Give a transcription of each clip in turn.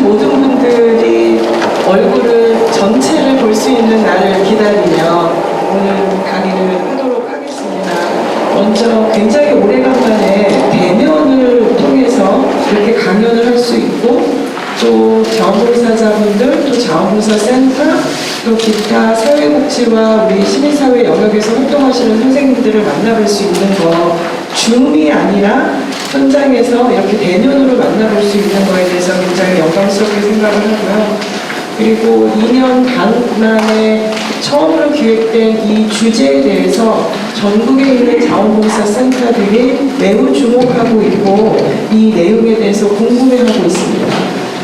모든 분들이 얼굴을 전체를 볼 수 있는 날을 기다리며 오늘 강의를 하도록 하겠습니다. 먼저 굉장히 오래간만에 대면을 통해서 이렇게 강연을 할 수 있고 또 자원봉사자분들, 또 자원봉사센터, 또 기타 사회복지와 우리 시민사회 영역에서 활동하시는 선생님들을 만나볼 수 있는 거, 줌이 아니라 현장에서 이렇게 대면으로 만나볼 수 있는 거에 대해서 굉장히 영광스럽게 생각을 하고요. 그리고 2년 반 만에 처음으로 기획된 이 주제에 대해서 전국에 있는 자원봉사센터들이 매우 주목하고 있고 이 내용에 대해서 궁금해하고 있습니다.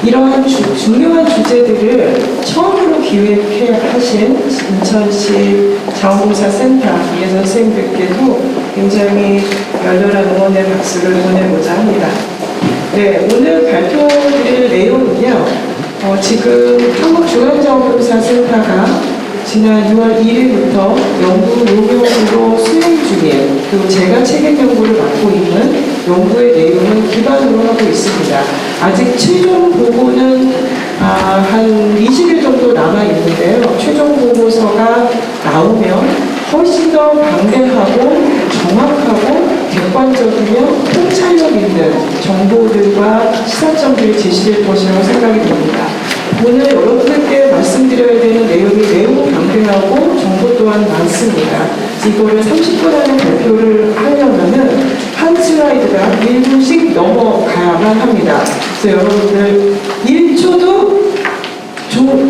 이러한 중요한 주제들을 처음으로 기획하신 인천시 자원봉사센터 이해 선생님들께도 굉장히 열렬한 응원의 박수를 보내고자 합니다. 네, 오늘 발표드릴 내용은요. 지금 한국중앙자원봉사센터가 지난 6월 1일부터 연구 용역으로 수행 중인, 그리고 제가 책임 연구를 맡고 있는 연구의 내용을 기반으로 하고 있습니다. 아직 최종 보고는 한 20일 정도 남아있는데요. 최종 보고서가 나오면 훨씬 더 방대하고 정확하고 객관적이며 통찰력 있는 정보들과 시사점들이 제시될 것이라고 생각이 듭니다. 오늘 여러분들께 말씀드려야 되는 내용이 매우 방대하고 정보 또한 많습니다. 이거를 30분 안에 발표를 하려면 한 슬라이드가 1분씩 넘어가야만 합니다. 그래서 여러분들 1초도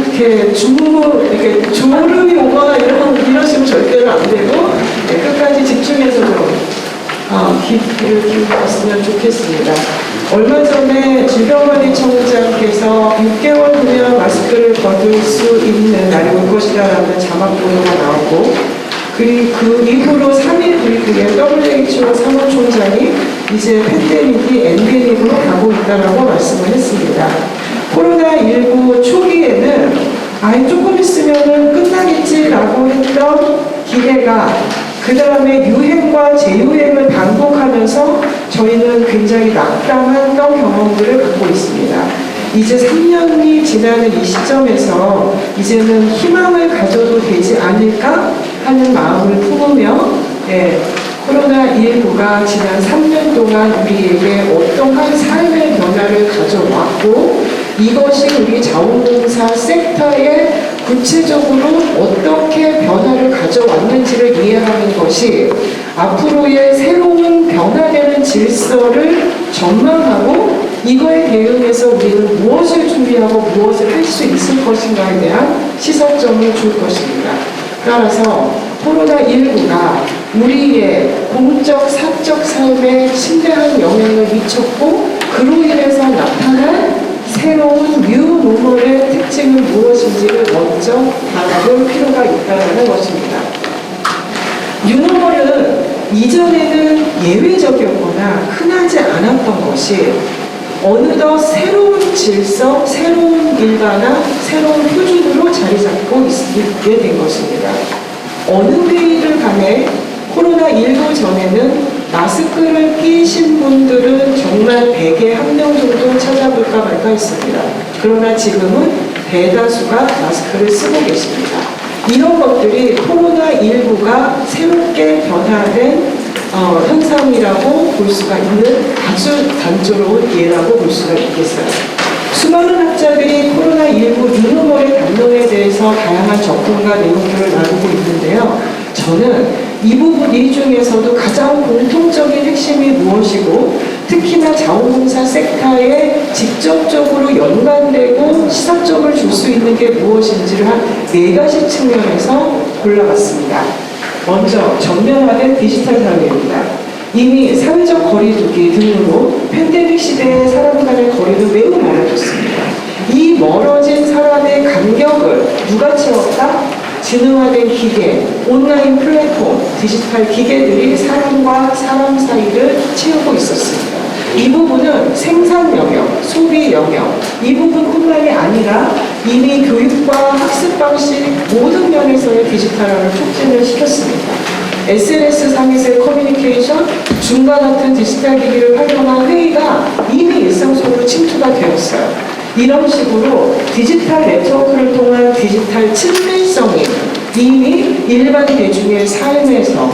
이렇게 주무름이 오거나 이러시면 절대로 안 되고 끝까지 집중해서 귀를 기울였으면 좋겠습니다. 얼마 전에 질병관리청장께서 6개월 후면 마스크를 벗을 수 있는 날이 올 것이라는 자막 보도가 나오고 그 이후로 3일 브리핑에 WHO 사무총장이 이제 팬데믹이 엔데믹으로 가고 있다고 말씀을 했습니다. 코로나19 초기에는 조금 있으면 끝나겠지라고 했던 기대가 그 다음에 유행과 재유행을 반복하면서 저희는 굉장히 낙담한 경험들을 갖고 있습니다. 이제 3년이 지나는 이 시점에서 이제는 희망을 가져도 되지 않을까 하는 마음을 품으며 코로나19가 지난 3년 동안 우리에게 어떠한 삶의 변화를 가져왔고 이것이 우리 자원봉사 섹터에 구체적으로 어떻게 변화를 가져왔는지를 이해하는 것이 앞으로의 새로운 변화되는 질서를 전망하고 이거에 대응해서 우리는 무엇을 준비하고 무엇을 할 수 있을 것인가에 대한 시사점을 줄 것입니다. 따라서 코로나19가 우리의 공적, 사적 삶에 심대한 영향을 미쳤고 그로 인해서 나타난 새로운 뉴노멀의 특징은 무엇인지를 먼저 알아볼 필요가 있다는 것입니다. 뉴노멀은 이전에는 예외적이었거나 흔하지 않았던 것이 어느덧 새로운 질서, 새로운 일반화, 새로운 표준으로 자리 잡고 있게 된 것입니다. 어느 회의를 간에 코로나19 전에는 마스크를 끼신 분들은 정말 100에 1명 정도 찾아볼까 말까 했습니다. 그러나 지금은 대다수가 마스크를 쓰고 계십니다. 이런 것들이 코로나19가 새롭게 변화된 현상이라고 볼 수가 있는 아주 단조로운 예라고 볼 수가 있겠어요. 수많은 학자들이 코로나19 뉴노멀의 담론에 대해서 다양한 접근과 내용들을 나누고 있는데요. 저는 이 중에서도 가장 공통적인 핵심이 무엇이고 특히나 자원봉사 섹터에 직접적으로 연관되고 시사점을 줄 수 있는 게 무엇인지를 한 4가지 측면에서 골라봤습니다. 먼저 전면화된 디지털 사회입니다. 이미 사회적 거리두기 등으로 팬데믹 시대의 사람 간의 거리도 매우 멀어졌습니다. 이 멀어진 사람의 간격을 누가 채웠다? 지능화된 기계, 온라인 플랫폼, 디지털 기계들이 사람과 사람 사이를 채우고 있었습니다. 이 부분은 생산 영역, 소비 영역, 이 부분뿐만이 아니라 이미 교육과 학습 방식 모든 면에서의 디지털화를 촉진을 시켰습니다. SNS 상에서의 커뮤니케이션, 줌과 같은 디지털 기기를 활용한 회의가 이미 일상 속으로 침투가 되었어요. 이런 식으로 디지털 네트워크를 통한 디지털 친밀성이 이미 일반 대중의 삶에서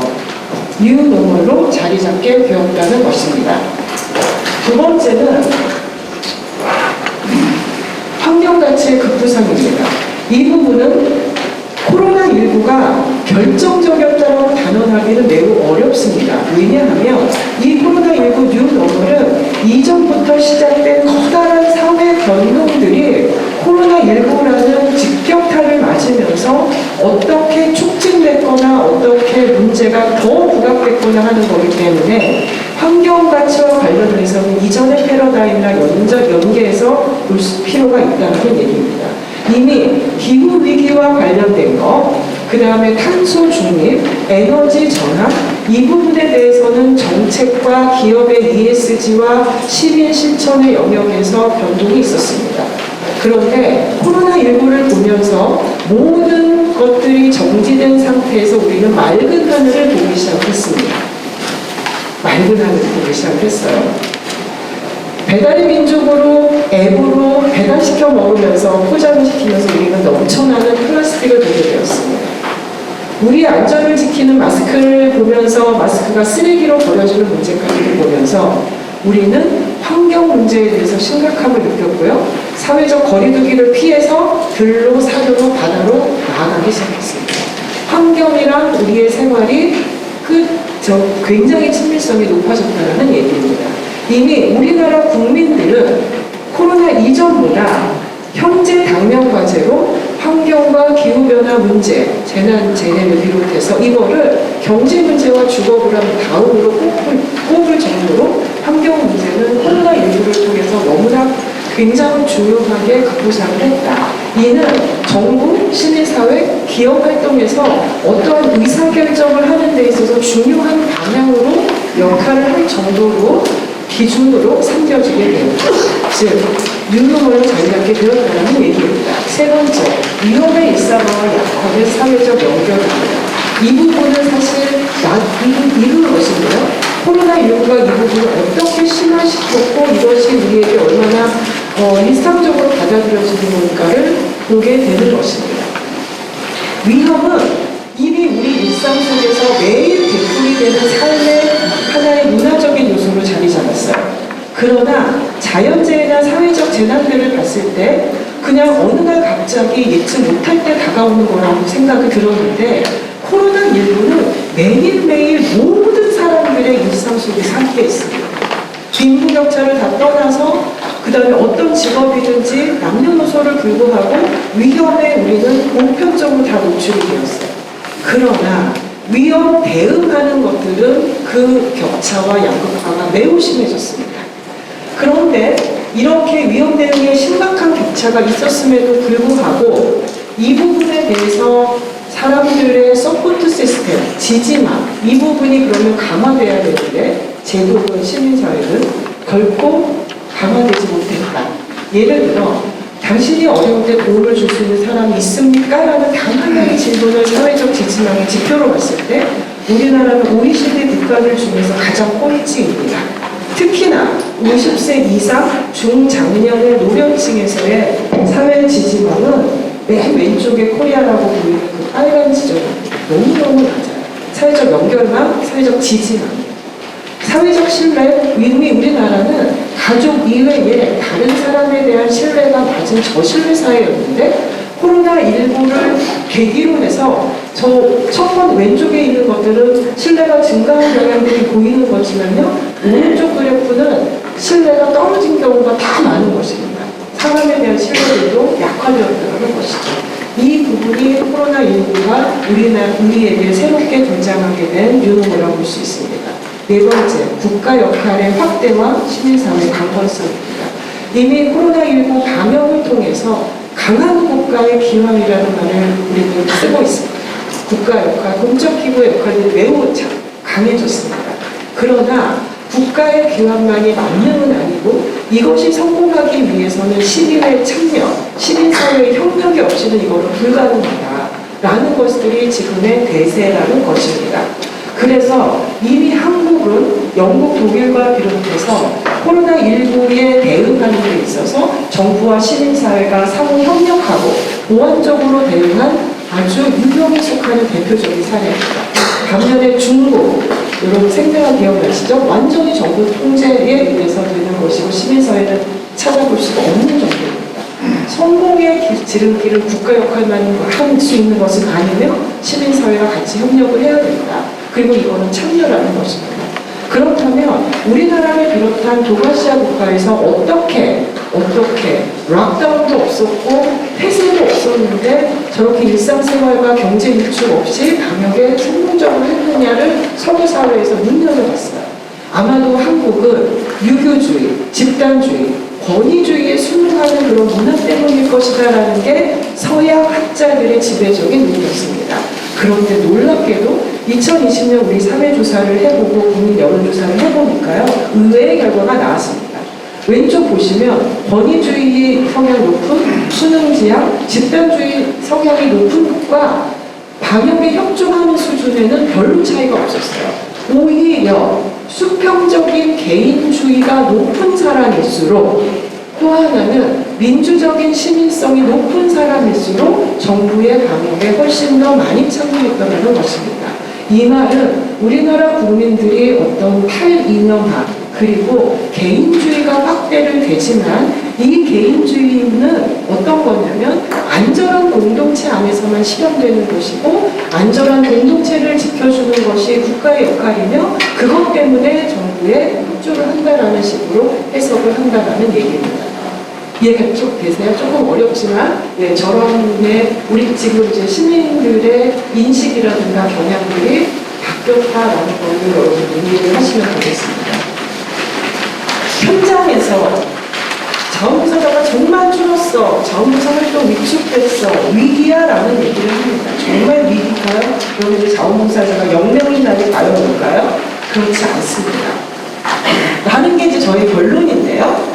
뉴노멀로 자리 잡게 되었다는 것입니다. 두 번째는 환경가치의 급부상입니다. 이 부분은 코로나19가 결정적이었다고 단언하기는 매우 어렵습니다. 왜냐하면 이 코로나19 뉴노멀은 이전부터 시작된 커다란 사회 변동들이 코로나19라는 직격탄을 맞으면서 어떻게 촉진됐거나 어떻게 문제가 더 부각됐거나 하는 거기 때문에 환경가치와 관련해서는 이전의 패러다임이나 연계해서 볼 필요가 있다는 얘기입니다. 이미 기후위기와 관련된 거, 그 다음에 탄소 중립, 에너지 전환, 이 부분에 대해서는 정책과 기업의 ESG와 시민 실천의 영역에서 변동이 있었습니다. 그런데 코로나19를 보면서 모든 것들이 정지된 상태에서 우리는 맑은 하늘을 보기 시작했습니다. 맑은 하늘을 보기 시작했어요. 배달의 민족으로 앱으로 배달시켜 먹으면서 포장을 시키면서 우리는 넘쳐나는 플라스틱을 보게 되었습니다. 우리의 안전을 지키는 마스크를 보면서 마스크가 쓰레기로 버려지는 문제까지도 보면서 우리는 환경 문제에 대해서 심각함을 느꼈고요. 사회적 거리두기를 피해서 들로, 산으로, 바다로 나아가기 시작했습니다. 환경이랑 우리의 생활이 굉장히 친밀성이 높아졌다는 얘기입니다. 이미 우리나라 국민들은 코로나 이전보다 현재 당면 과제로 환경과 기후변화 문제, 재해를 비롯해서 이거를 경제 문제와 주거불안 다음으로 꼽을 정도로 환경 문제는 코로나19를 통해서 너무나 굉장히 중요하게 급부상을 했다. 이는 정부, 시민사회, 기업 활동에서 어떠한 의사결정을 하는 데 있어서 중요한 방향으로 역할을 할 정도로 기준으로 삼겨지게 됩니다. 즉, 뉴노멀로 자리 잡게 되었다는 얘기입니다. 세 번째, 위험의 일상화와 약화는 사회적 연결입니다. 이 부분은 사실 이런 것인데요. 코로나19가 이 부분을 어떻게 심화시켰고 이것이 우리에게 얼마나 일상적으로 받아들여지는가를 보게 되는 것입니다. 위험은 이미 우리 일상 속에서 매일 되풀이 되는 삶의 하나의 문화적인 요소로 자리 잡았어요. 그러나 자연재해나 사회적 재난들을 봤을 때 그냥 어느 날 갑자기 예측 못할 때 다가오는 거라고 생각이 들었는데 코로나19는 매일매일 모든 사람들의 일상 속에 함께 있습니다. 빈부격차를 다 떠나서 그 다음에 어떤 직업이든지 남녀노소를 불구하고 위험에 우리는 보편적으로 다 노출이 되었어요. 그러나 위험 대응하는 것들은 그 격차와 양극화가 매우 심해졌습니다. 그런데 이렇게 위험 대응에 심각한 격차가 있었음에도 불구하고 이 부분에 대해서 사람들의 서포트 시스템, 지지망, 이 부분이 그러면 강화돼야 되는데 제도든 시민사회는 결코 강화되지 못했다. 예를 들어 당신이 어려울 때 도움을 줄 수 있는 사람이 있습니까? 라는 단 하나의 질문을 사회적 지지망의 지표로 봤을 때 우리나라는 OECD 국가들 중에서 가장 꼴찌입니다. 특히나 50세 이상 중장년의 노년층에서의 사회 지지망은 맨 왼쪽에 코리아라고 보이는 그 빨간 지점입니다. 너무너무 낮아요. 사회적 연결망, 사회적 지지망. 사회적 신뢰, 이미 우리나라는 가족 이외에 다른 사람에 대한 신뢰가 낮은 저신뢰 사회였는데 코로나19를 계기로 해서 저 첫 번 왼쪽에 있는 것들은 신뢰가 증가한 경향들이 보이는 거지만요. 오른쪽 그래프는 신뢰가 떨어진 경우가 다 많은 것입니다. 사람에 대한 신뢰도 약화되었다는 것이죠. 이 부분이 코로나19가 우리에게 새롭게 등장하게 된 뉴노멀이라고 볼 수 있습니다. 네 번째, 국가 역할의 확대와 시민사회 강건성입니다. 이미 코로나19 감염을 통해서 강한 국가의 기함이라는 말을 우리는 쓰고 있습니다. 국가 역할, 공적기구의 역할이 매우 강해졌습니다. 그러나 국가의 기함만이 만능은 아니고 이것이 성공하기 위해서는 시민의 참여, 시민사회의 협력이 없이는 이거는 불가능하다라는 것들이 지금의 대세라는 것입니다. 그래서 이미 한국은 영국, 독일과 비롯해서 코로나19에 대응하는 데 있어서 정부와 시민사회가 상호 협력하고 보완적으로 대응한 아주 유명에 속하는 대표적인 사례입니다. 반면에 중국, 여러분 생생한 기억나시죠? 완전히 정부 통제에 의해서 되는 것이고 시민사회는 찾아볼 수가 없는 정도입니다. 성공의 지름길은 국가 역할만 할 수 있는 것은 아니며 시민사회가 같이 협력을 해야 된다. 그리고 이거는 참여라는 것입니다. 그렇다면 우리나라를 비롯한 동아시아 국가에서 어떻게 락다운도 없었고 폐쇄도 없었는데 저렇게 일상생활과 경제 유출 없이 방역에 성공적으로 했느냐를 서구사회에서 눈여겨봤어요. 아마도 한국은 유교주의, 집단주의, 권위주의에 순응하는 그런 문화 때문일 것이다라는 게 서양 학자들의 지배적인 의견이었습니다. 그런데 놀랍게도 2020년 우리 사회조사를 해보고 국민 여론조사를 해보니까요, 의외의 결과가 나왔습니다. 왼쪽 보시면 권위주의 성향 높은 수능지향, 집단주의 성향이 높은 국가 방역에 협조하는 수준에는 별로 차이가 없었어요. 오히려 수평적인 개인주의가 높은 사람일수록 또 하나는 민주적인 시민성이 높은 사람일수록 정부의 방역에 훨씬 더 많이 참여했다는 것입니다. 이 말은 우리나라 국민들이 어떤 탈이념화 그리고 개인주의가 확대를 되지만 이 개인주의는 어떤 거냐면 안전한 공동체 안에서만 실현되는 것이고 안전한 공동체를 지켜주는 것이 국가의 역할이며 그것 때문에 정부에 협조를 한다라는 식으로 해석을 한다라는 얘기입니다. 이해가 좀 되세요? 조금 어렵지만 저런 우리 지금 이제 시민들의 인식이라든가 경향들이 바뀌었다라는 것을 여러분 이해를 하시면 되겠습니다. 현장에서 자원봉사자가 정말 줄었어. 자원봉사 활동 위축됐어. 위기야라는 얘기를 합니다. 정말 위기일까요? 그럼 이제 자원봉사자가 0명이 나게 가려볼까요? 그렇지 않습니다. 라는 게 이제 저희 결론인데요.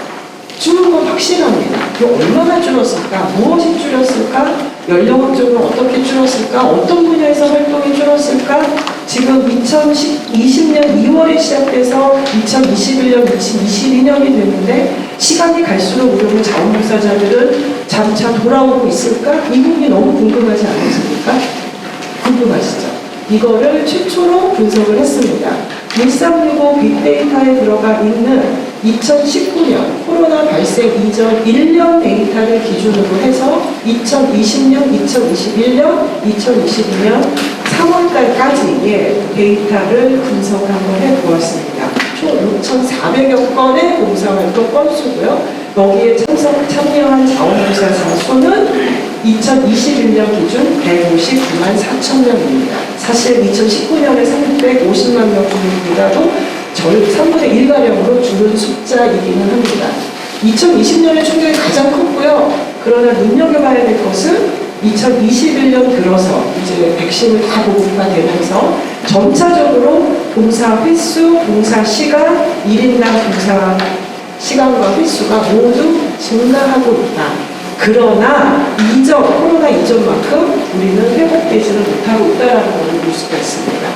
줄은 건 확실합니다. 얼마나 줄었을까? 무엇이 줄었을까? 연령학적으로 어떻게 줄었을까? 어떤 분야에서 활동이 줄었을까? 지금 2020년 2월에 시작돼서 2021년, 2022년이 됐는데 시간이 갈수록 우리 자원봉사자들은 점차 돌아오고 있을까? 이 부분이 너무 궁금하지 않으십니까? 궁금하시죠? 이거를 최초로 분석을 했습니다. 1365 빅데이터에 들어가 있는 2019년 코로나 발생 이전 1년 데이터를 기준으로 해서 2020년, 2021년, 2022년 3월달까지의 데이터를 분석을 한번 해보았습니다. 총 6,400여 건의 봉사활동 건수고요. 여기에 참여한 자원봉사자 수는 2021년 기준 159만 4천 명입니다. 사실 2019년에 350만 명보다도 3분의 1가량으로 줄은 숫자이기는 합니다. 2020년의 충격이 가장 컸고요. 그러나 눈여겨봐야 될 것은 2021년 들어서 이제 백신을 다 보급화 되면서 점차적으로 봉사 횟수, 봉사 시간, 1인당 봉사 시간과 횟수가 모두 증가하고 있다. 그러나 코로나 이전만큼 우리는 회복되지는 못하고 있다는 것을 볼 수가 있습니다.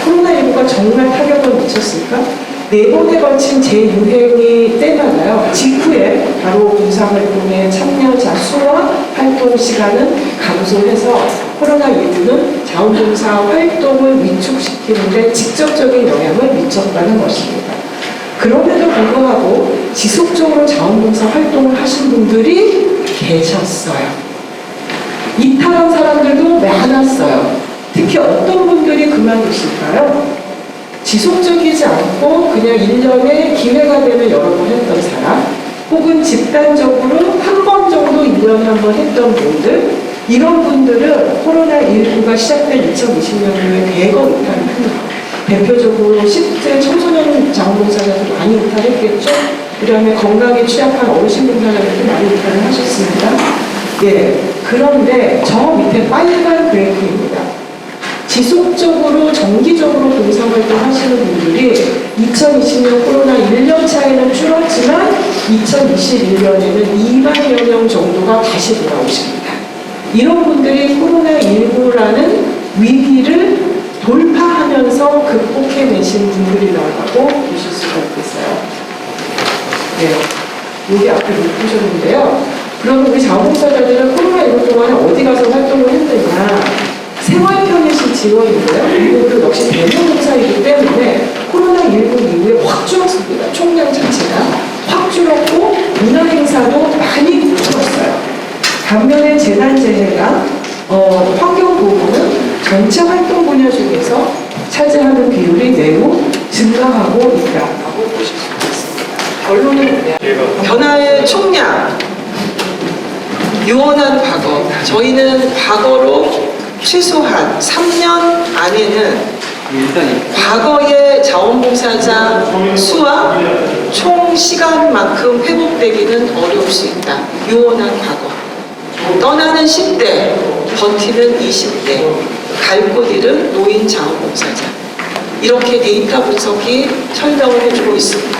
코로나19가 정말 타격을 미쳤을까? 4번에 걸친 재유행이 때마다요. 직후에 바로 봉사활동의 참여자 수와 활동 시간은 감소해서 코로나19는 자원봉사 활동을 위축시키는 데 직접적인 영향을 미쳤다는 것입니다. 그럼에도 불구하고 지속적으로 자원봉사 활동을 하신 분들이 계셨어요. 이탈한 사람들도 많았어요. 특히 어떤 분들이 그만두실까요? 지속적이지 않고 그냥 1년에 기회가 되면 여러 번 했던 사람, 혹은 집단적으로 한 번 정도 1년에 한 번 했던 분들, 이런 분들은 코로나19가 시작된 2020년도에 대거 이탈을 합니다. 대표적으로 10대 청소년 자원봉사자도 많이 이탈했겠죠? 그 다음에 건강에 취약한 어르신 봉사자들도 많이 이탈을 하셨습니다. 그런데 저 밑에 빨간 그래프입니다. 지속적으로 정기적으로 봉사활동 하시는 분들이 2020년 코로나 1년 차에는 줄었지만 2021년에는 2만여 명 정도가 다시 돌아오십니다. 이런 분들이 코로나19라는 위기를 돌파하면서 그 계신 분들이라고 보실 수가 있겠어요. 네, 여기 앞에 못 보셨는데요. 그럼 우리 자원봉사자들은 코로나19 동안에 어디 가서 활동을 했느냐? 생활편의시 지원이고요. 그리고 역시 대면봉사이기 때문에 코로나19 이후에 확 줄었습니다. 총량 자체가 확 줄었고 문화행사도 많이 줄었어요. 반면에 재난재해가 환경보호는 전체 활동 분야 중에서 차지하는 비율이 매우 증가하고 있다고 보실 수 있습니다. 결론은 뭐냐? 변화의 총량, 유언한 과거. 저희는 과거로 최소한 3년 안에는 과거의 자원봉사자 수와 총 시간만큼 회복되기는 어려울 수 있다. 유언한 과거. 떠나는 10대, 버티는 20대, 갈 곳 잃은 노인 자원봉사자. 이렇게 데이터 분석이 설명을 해주고 있습니다.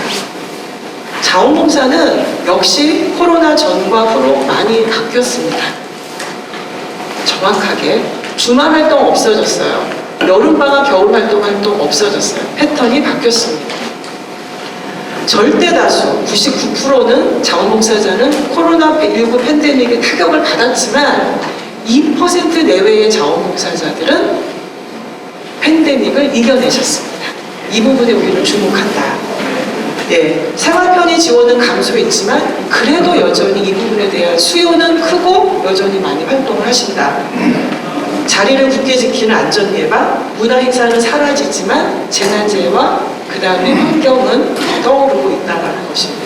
자원봉사는 역시 코로나 전과 후로 많이 바뀌었습니다. 정확하게 주말 활동 없어졌어요. 여름방학, 겨울활동 없어졌어요. 패턴이 바뀌었습니다. 절대 다수 99%는 자원봉사자는 코로나19 팬데믹의 타격을 받았지만 2% 내외의 자원봉사자들은 팬데믹을 이겨내셨습니다. 이 부분에 우리는 주목한다. 네, 생활편의 지원은 감소했지만 그래도 여전히 이 부분에 대한 수요는 크고 여전히 많이 활동을 하신다. 자리를 굳게 지키는 안전예방, 문화행사는 사라지지만 재난재해와 그 다음에 환경은 떠오르고 있다는 것입니다.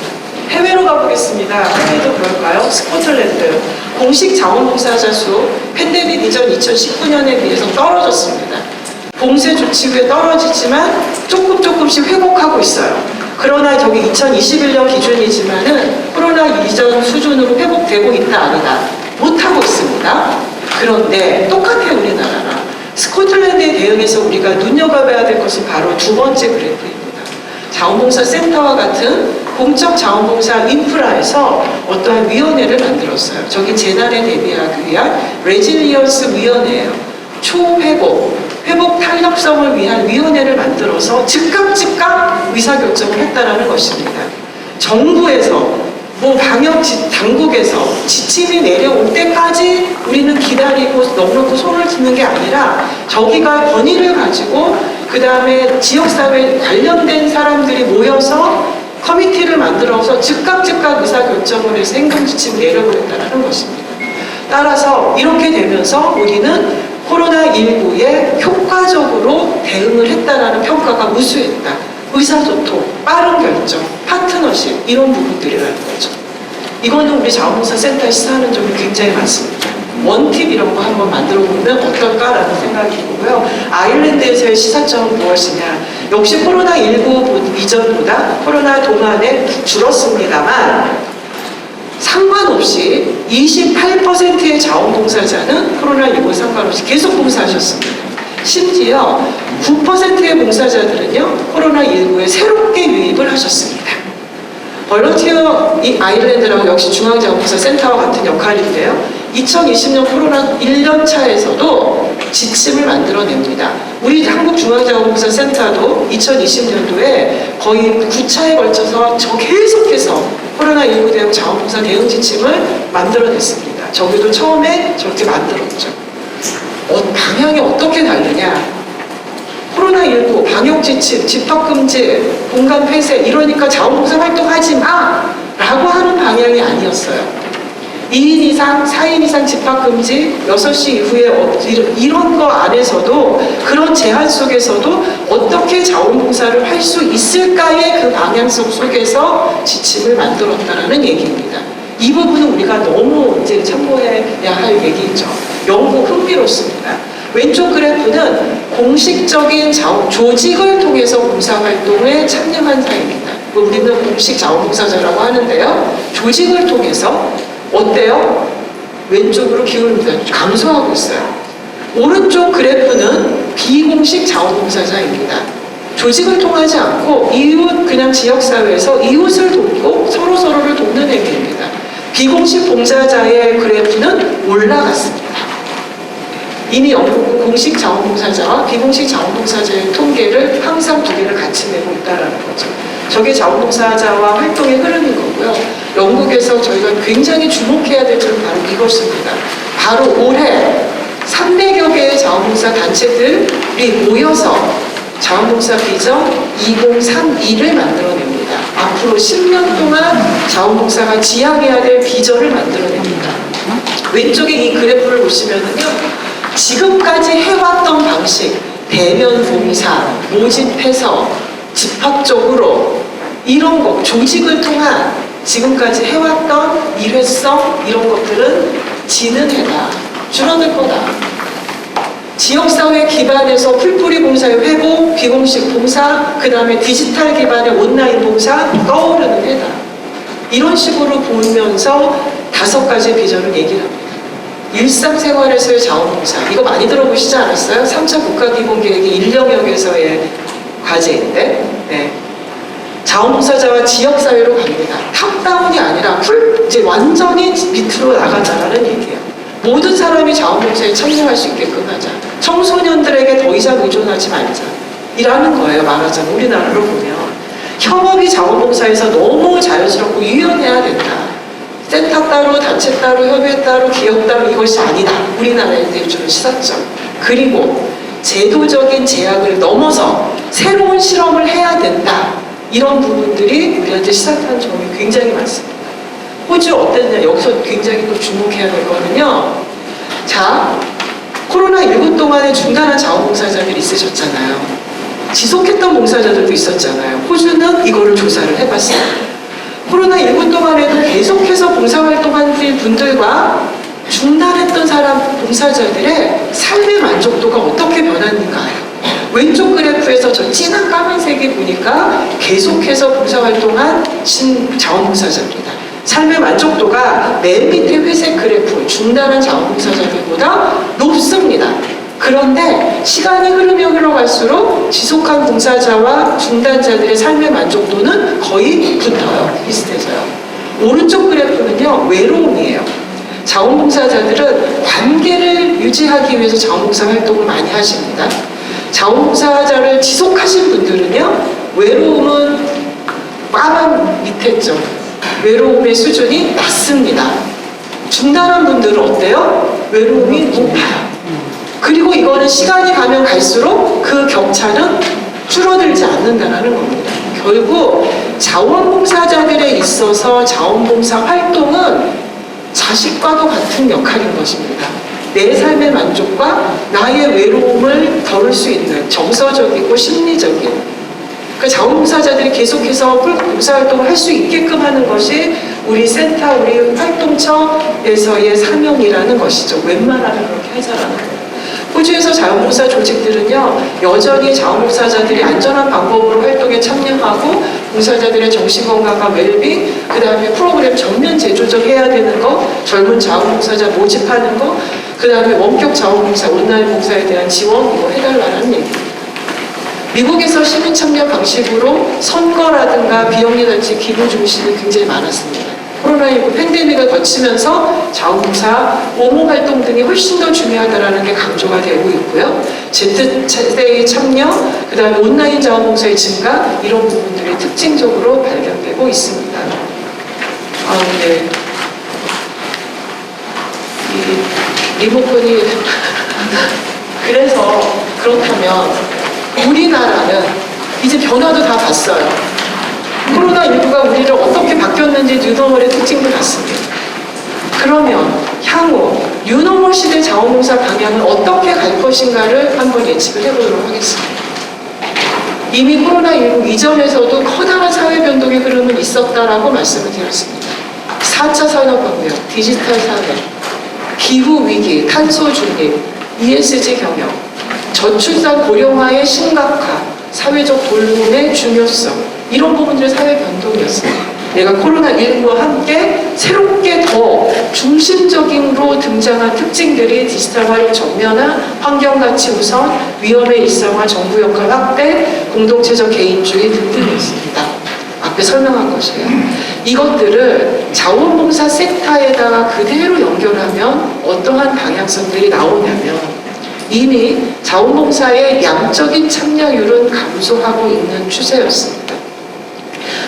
해외로 가보겠습니다. 해외도 그럴까요? 스코틀랜드. 공식 자원봉사자 수 팬데믹 이전 2019년에 비해서 떨어졌습니다. 봉쇄 조치 후에 떨어지지만 조금씩 회복하고 있어요. 그러나 저기 2021년 기준이지만은 코로나 이전 수준으로 회복되고 있다 아니다 못하고 있습니다. 그런데 똑같아요, 우리나라랑. 스코틀랜드에 대응해서 우리가 눈여겨봐야 될 것은 바로 두 번째 그래프입니다. 자원봉사 센터와 같은 공적 자원봉사 인프라에서 어떠한 위원회를 만들었어요. 저기 재난에 대비하기 위한 레질리언스 위원회예요. 초회복, 회복 탄력성을 위한 위원회를 만들어서 즉각 의사결정을 했다는 것입니다. 정부에서 방역 당국에서 지침이 내려올 때까지 우리는 기다리고 넉넉히 손을 짚는 게 아니라 저기가 권위를 가지고 그 다음에 지역사회 관련된 사람들이 모여서 커미티를 만들어서 즉각 의사결정을 해서 행동지침을 내려보냈다는 것입니다. 따라서 이렇게 되면서 우리는 코로나19에 효과적으로 대응을 했다는 평가가 우수했다. 의사소통, 빠른 결정, 파트너십 이런 부분들이라는 거죠. 이거는 우리 자원봉사 센터에서 하는 점이 굉장히 많습니다. 원팁 이런 거 한번 만들어 보면 어떨까라는 생각이 들고요. 아일랜드에서의 시사점은 무엇이냐? 역시 코로나19 이전보다 코로나 동안에 줄었습니다만 상관없이 28%의 자원봉사자는 코로나19 상관없이 계속 봉사하셨습니다. 심지어 9%의 봉사자들은요 코로나19에 새롭게 유입을 하셨습니다. 벌런티어 아일랜드라고 역시 중앙자원봉사 센터와 같은 역할인데요. 2020년 코로나 1년 차에서도 지침을 만들어냅니다. 우리 한국중앙자원봉사 센터도 2020년도에 거의 9차에 걸쳐서 계속해서 코로나19 대응 자원봉사 대응 지침을 만들어냈습니다. 저기도 처음에 저렇게 만들었죠. 방향이 어떻게 다르냐? 코로나19 방역지침, 집합금지, 공간 폐쇄 이러니까 자원봉사 활동하지 마! 라고 하는 방향이 아니었어요. 2인 이상, 4인 이상 집합금지, 6시 이후에 이런 거 안에서도 그런 제한 속에서도 어떻게 자원봉사를 할 수 있을까의 그 방향성 속에서 지침을 만들었다는 얘기입니다. 이 부분은 우리가 너무 이제 참고해야 할 얘기죠. 연구 흥미롭습니다. 왼쪽 그래프는 공식적인 조직을 통해서 봉사활동에 참여한 사입니다. 우리는 공식 자원봉사자라고 하는데요. 조직을 통해서 어때요? 왼쪽으로 기울입니다. 감소하고 있어요. 오른쪽 그래프는 비공식 자원봉사자입니다. 조직을 통하지 않고 그냥 지역사회에서 이웃을 돕고 서로를 돕는 행위입니다. 비공식 봉사자의 그래프는 올라갔습니다. 이미 연구국 공식 자원봉사자와 비공식 자원봉사자의 통계를 항상 두 개를 같이 내고 있다는 거죠. 저게 자원봉사자와 활동의 흐름인 거고요. 영국에서 저희가 굉장히 주목해야 될 점은 바로 이것입니다. 바로 올해 300여 개의 자원봉사 단체들이 모여서 자원봉사 비전 2032를 만들어냅니다. 앞으로 10년 동안 자원봉사가 지향해야 될 비전을 만들어냅니다. 왼쪽에 이 그래프를 보시면은요, 지금까지 해왔던 방식, 대면 봉사, 모집해서 집합적으로 이런 거, 조직을 통한 지금까지 해왔던 일회성 이런 것들은 진흥해다, 줄어들 거다. 지역사회 기반에서 풀뿌리 봉사의 회복, 비공식 봉사, 그 다음에 디지털 기반의 온라인 봉사 떠오르는 해다. 이런 식으로 보면서 5가지 비전을 얘기를 합니다. 일상생활에서의 자원봉사, 이거 많이 들어보시지 않았어요? 3차 국가기본계획의 1 영역에서의 과제인데, 네. 자원봉사자와 지역사회로 갑니다. 탑다운이 아니라 이제 완전히 밑으로 나가자라는 얘기예요. 모든 사람이 자원봉사에 참여할 수 있게끔 하자. 청소년들에게 더 이상 의존하지 말자. 이라는 거예요, 말하자면. 우리나라로 보면. 협업이 자원봉사에서 너무 자연스럽고 유연해야 된다. 센터 따로, 단체 따로, 협의회 따로, 기업 따로 이것이 아니다. 우리나라에 대해주는 시사점. 그리고 제도적인 제약을 넘어서 새로운 실험을 해야 된다. 이런 부분들이 우리한테 시작한 점이 굉장히 많습니다. 호주 어땠냐? 여기서 굉장히 또 주목해야 될 거는요. 자, 코로나19 동안에 중단한 자원봉사자들이 있으셨잖아요. 지속했던 봉사자들도 있었잖아요. 호주는 이거를 조사를 해봤어요. 코로나19 동안에도 계속해서 봉사활동한 분들과 중단했던 봉사자들의 삶의 만족도가 어떻게 변했는가요? 왼쪽 그래프에서 저 진한 까만색이 보니까 계속해서 봉사활동한 자원봉사자입니다. 삶의 만족도가 맨 밑에 회색 그래프, 중단한 자원봉사자들보다 높습니다. 그런데 시간이 흐르면 흘러갈수록 지속한 봉사자와 중단자들의 삶의 만족도는 거의 붙어요. 비슷해져요. 오른쪽 그래프는요, 외로움이에요. 자원봉사자들은 관계를 유지하기 위해서 자원봉사 활동을 많이 하십니다. 자원봉사자를 지속하신 분들은요, 외로움은 빠만 밑에죠. 외로움의 수준이 낮습니다. 중단한 분들은 어때요? 외로움이 높아요. 그리고 이거는 시간이 가면 갈수록 그 격차는 줄어들지 않는다는 겁니다. 결국 자원봉사자들에 있어서 자원봉사 활동은 자식과도 같은 역할인 것입니다. 내 삶의 만족과 나의 외로움을 덜을 수 있는 정서적이고 심리적인, 그 자원봉사자들이 계속해서 봉사활동을 할 수 있게끔 하는 것이 우리 센터, 우리 활동처에서의 사명이라는 것이죠. 웬만하면 그렇게 하자라는 거예요. 호주에서 자원봉사 조직들은요, 여전히 자원봉사자들이 안전한 방법으로 활동에 참여하고 봉사자들의 정신건강과 웰빙, 그 다음에 프로그램 전면 재조정해야 되는 거, 젊은 자원봉사자 모집하는 거, 그 다음에 원격 자원봉사, 온라인 봉사에 대한 지원, 이거 해달라는 얘기입니다. 미국에서 시민 참여 방식으로 선거라든가 비영리단체 기부 중심이 굉장히 많았습니다. 코로나19 팬데믹을 거치면서 자원봉사, 옹호 활동 등이 훨씬 더 중요하다는 게 강조가 되고 있고요. Z세대의 참여, 그 다음에 온라인 자원봉사의 증가, 이런 부분들이 특징적으로 발견되고 있습니다. 네. 이 리모컨이 그래서 그렇다면 우리나라는 이제 변화도 다 봤어요. 코로나19가 우리를 어떻게 바뀌었는지 뉴노멀의 특징도 같습니다. 그러면 향후 뉴노멀 시대 자원봉사 방향은 어떻게 갈 것인가를 한번 예측을 해보도록 하겠습니다. 이미 코로나19 이전에서도 커다란 사회 변동의 흐름은 있었다라고 말씀을 드렸습니다. 4차 산업혁명, 디지털 사회, 기후위기, 탄소 중립, ESG 경영, 저출산 고령화의 심각화, 사회적 돌봄의 중요성, 이런 부분들의 사회 변동이었습니다. 내가 코로나19와 함께 새롭게 더 중심적으로 등장한 특징들이 디지털 활용 전면화, 환경가치 우선, 위험의 일상화, 정부 역할 확대, 공동체적 개인주의 등등이었습니다. 앞에 설명한 것이에요. 이것들을 자원봉사 섹터에다가 그대로 연결하면 어떠한 방향성들이 나오냐면, 이미 자원봉사의 양적인 참여율은 감소하고 있는 추세였습니다.